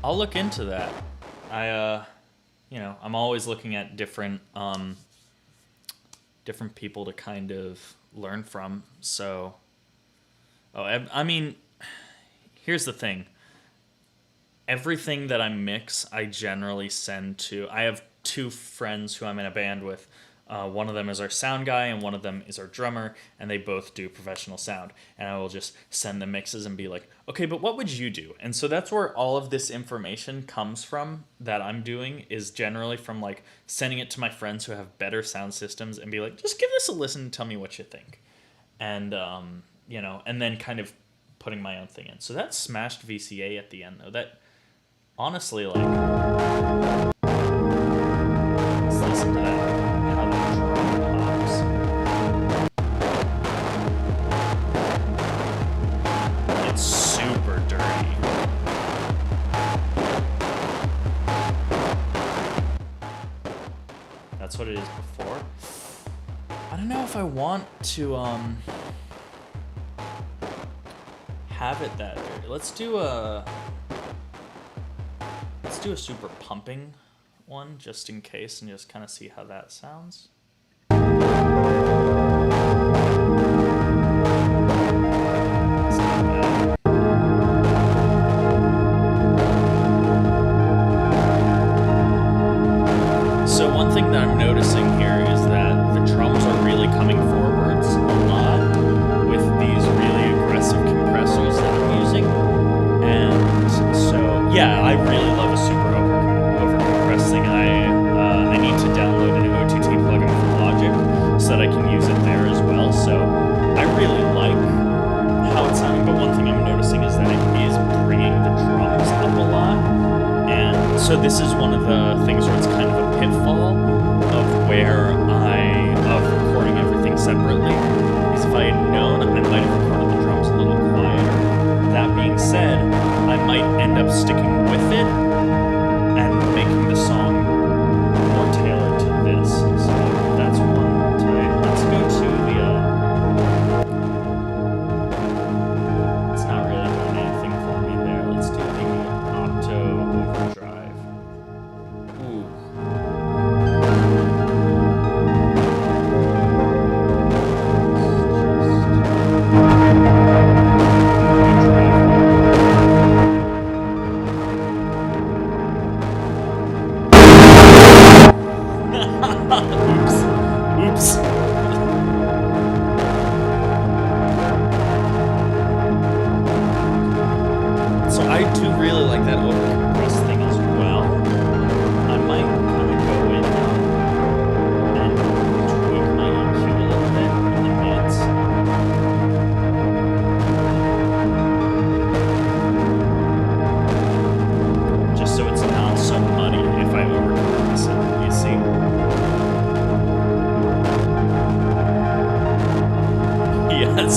I'll look into that. I'm always looking at different people to kind of learn from. So, I mean, here's the thing. Everything that I mix, I generally send to. I have two friends who I'm in a band with. One of them is our sound guy, and one of them is our drummer, and they both do professional sound. And I will just send them mixes and be like, okay, but what would you do? And so that's where all of this information comes from that I'm doing, is generally from like sending it to my friends who have better sound systems and be like, just give this a listen and tell me what you think. And, and then kind of putting my own thing in. So that smashed VCA at the end, though, that honestly, like, let's listen to that. That's what it is before. I don't know if I want to have it that dirty. Let's do a super pumping one just in case, and just kind of see how that sounds. So one thing that I'm noticing here is that the drums are really coming forwards a lot with these really aggressive compressors that I'm using. And so, yeah, I really love a super over compressed thing. I need to download an OTT plugin for Logic so that I can use it there as well. So I really like how it's sounding, but one thing I'm noticing is that it is bringing the drums up a lot. And so this is one of the things where it's kind of a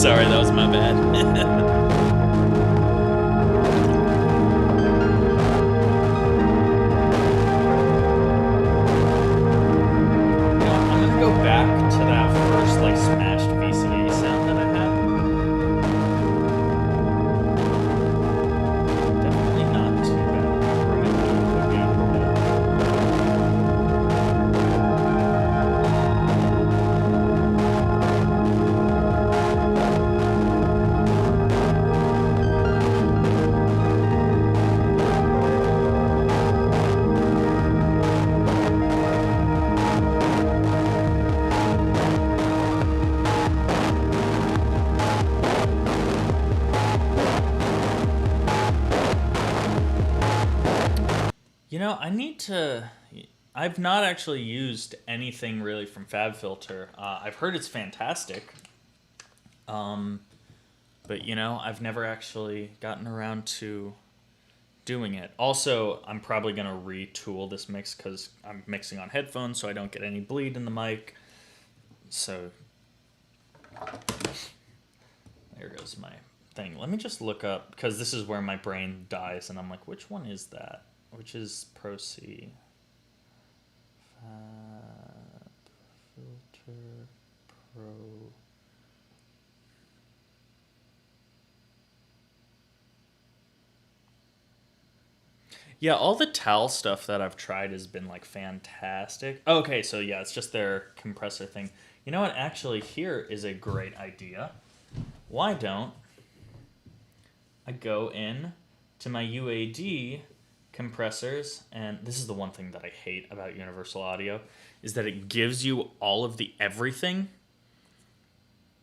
Sorry, that was my bad. Smashed VCA sound that I had. Definitely not too bad. You know, I've not actually used anything really from FabFilter. I've heard it's fantastic. But, you know, I've never actually gotten around to doing it. Also, I'm probably going to retool this mix because I'm mixing on headphones so I don't get any bleed in the mic. So, there goes my thing. Let me just look up, because this is where my brain dies, and I'm like, which one is that? Which is Pro C? FabFilter Pro. Yeah, all the TAL stuff that I've tried has been like fantastic. Okay, so yeah, it's just their compressor thing. You know what? Actually, here is a great idea. Why don't I go in to my UAD compressors, and this is the one thing that I hate about Universal Audio, is that it gives you all of the everything,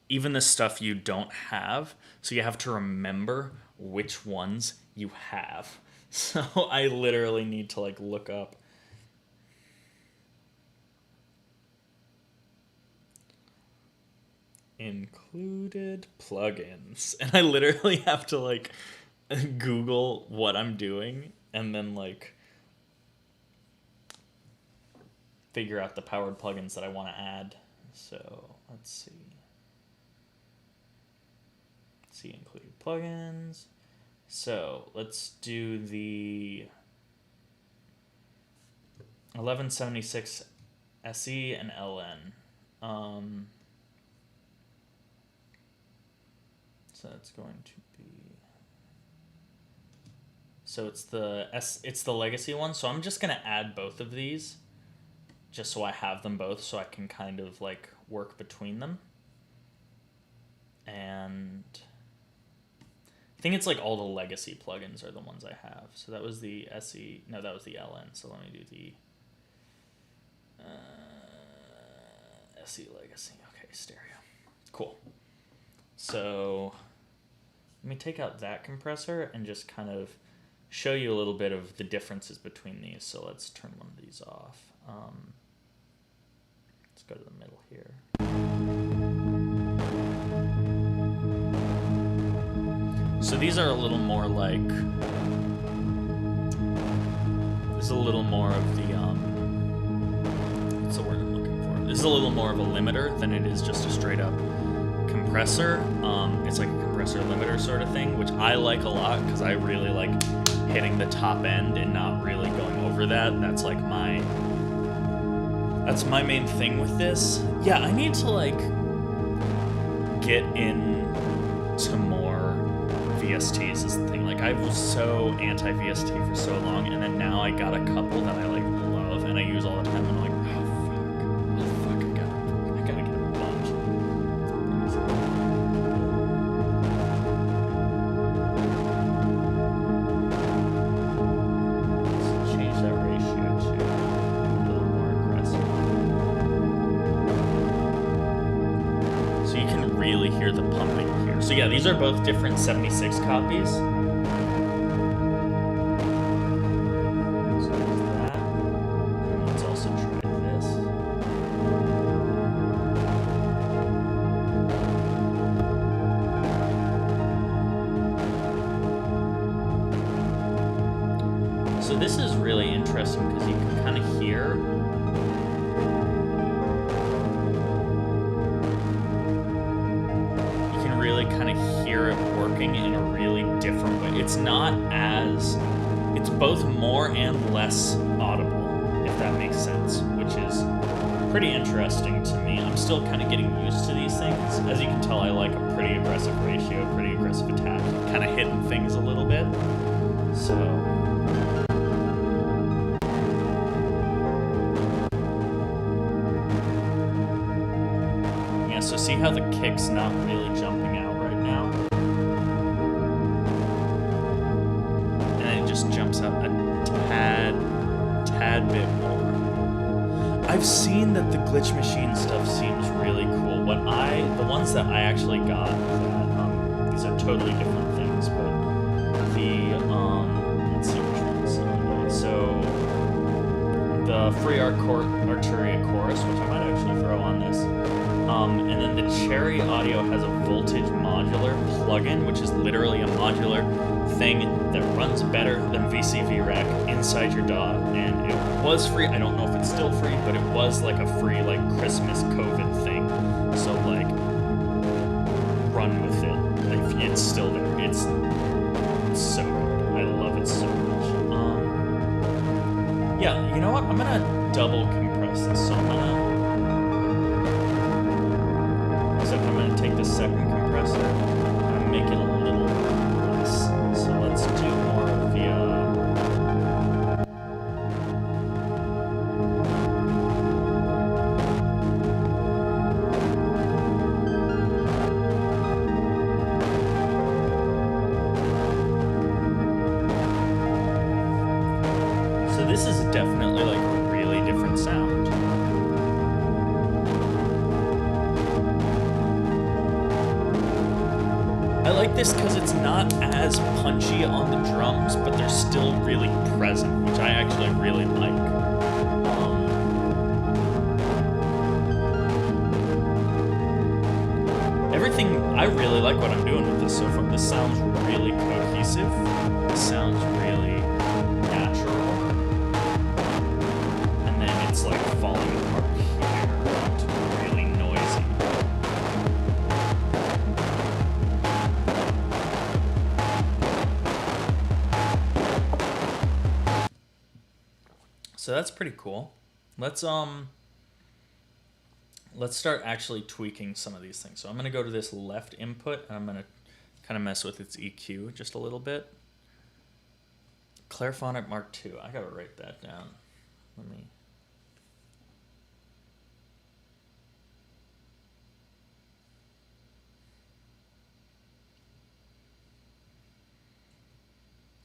even the stuff you don't have, so you have to remember which ones you have. So I literally need to like look up included plugins, and I literally have to like Google what I'm doing and then like figure out the powered plugins that I want to add. So let's see. Included plugins. So let's do the 1176 SE and LN. So that's going to be. So it's the legacy one. So I'm just gonna add both of these, just so I have them both, so I can kind of like work between them. And I think it's like all the legacy plugins are the ones I have. So that was the SE. No, that was the LN. So let me do the SE legacy. Okay, stereo. Cool. So let me take out that compressor and just kind of show you a little bit of the differences between these. So let's turn one of these off. Let's go to the middle here. So these are a little more like, this is a little more of the, what's the word I'm looking for? This is a little more of a limiter than it is just a straight up compressor. It's like a compressor limiter sort of thing, which I like a lot because I really like hitting the top end and not really going over that. That's like that's my main thing with this. Yeah, I need to like get into more VSTs is the thing. Like I was so anti-VST for so long, and then now I got a couple that I like love and I use all the time, and I'm like, oh fuck, I gotta get a bunch. Let's change that ratio to a little more aggressive. So you can really hear the pumping here. So yeah, these are both different 76 copies. So there's that. And let's also try this. So this is really interesting because you can kind of hear working in a really different way. It's not as... It's both more and less audible, if that makes sense, which is pretty interesting to me. I'm still kind of getting used to these things. As you can tell, I like a pretty aggressive ratio, pretty aggressive attack, kind of hitting things a little bit. So... yeah, so see how the kick's not really jumping out right now? And it just jumps out a tad bit more. I've seen that the glitch machine stuff seems really cool. The ones that I actually got, that, these are totally different things, but let's see which ones. So, the free Arturia chorus, which I might actually throw on this, and then the Cherry Audio has a voltage modular plugin, which is literally a modular thing that runs better than VCV Rack inside your DAW, and it was free. I don't know if it's still free, but it was like a free like Christmas COVID thing. So like, run with it. Like, it's still there. It's so good. I love it so much. Yeah, you know what? I'm gonna double compress this. So I'm gonna take the second compressor and make it a little less. So let's do more of the So this is definitely like a really different sound. I like this because it's not as punchy on the drums, but they're still really present, which I actually really like. Everything, I really like what I'm doing with this so far. This sounds really cohesive. This sounds really natural. And then it's like falling apart here. It's really noisy. So that's pretty cool. Let's start actually tweaking some of these things. So I'm gonna go to this left input and I'm gonna kind of mess with its EQ just a little bit. Clairphonic Mark II. I gotta write that down. Let me.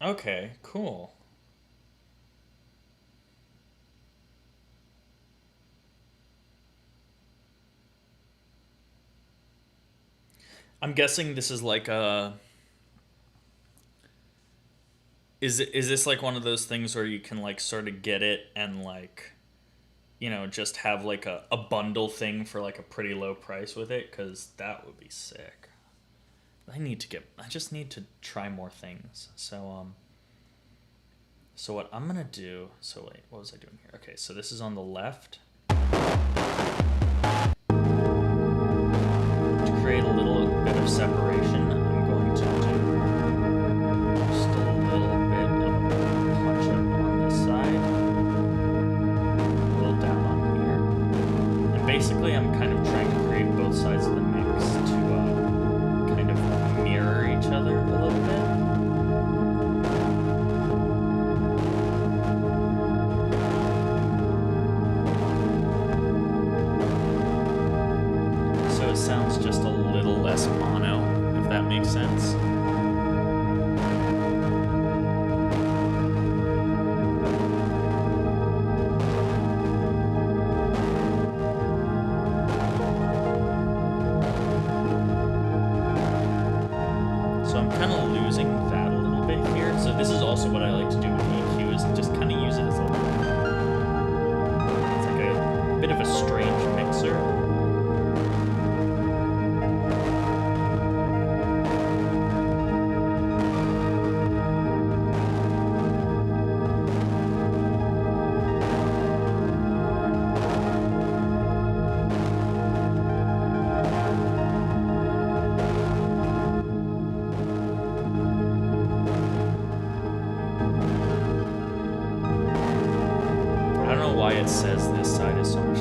Okay, cool. I'm guessing this is like a... Is this like one of those things where you can like sort of get it and like, you know, just have like a bundle thing for like a pretty low price with it? Because that would be sick. I just need to try more things. So what I'm gonna do, so wait, what was I doing here? Okay, so this is on the left. To create a little bit of separation, I'm going to do just a little bit of a punch up on this side, a little down on here. And basically I'm kind of trying to create both sides of the mix to kind of mirror each other a little bit. Sounds just a little less mono, if that makes sense. So I'm kind of losing that a little bit here. So this is also what I like to do with EQ, is just kind of use it as it's like a bit of a strange mixer. it says this side is so much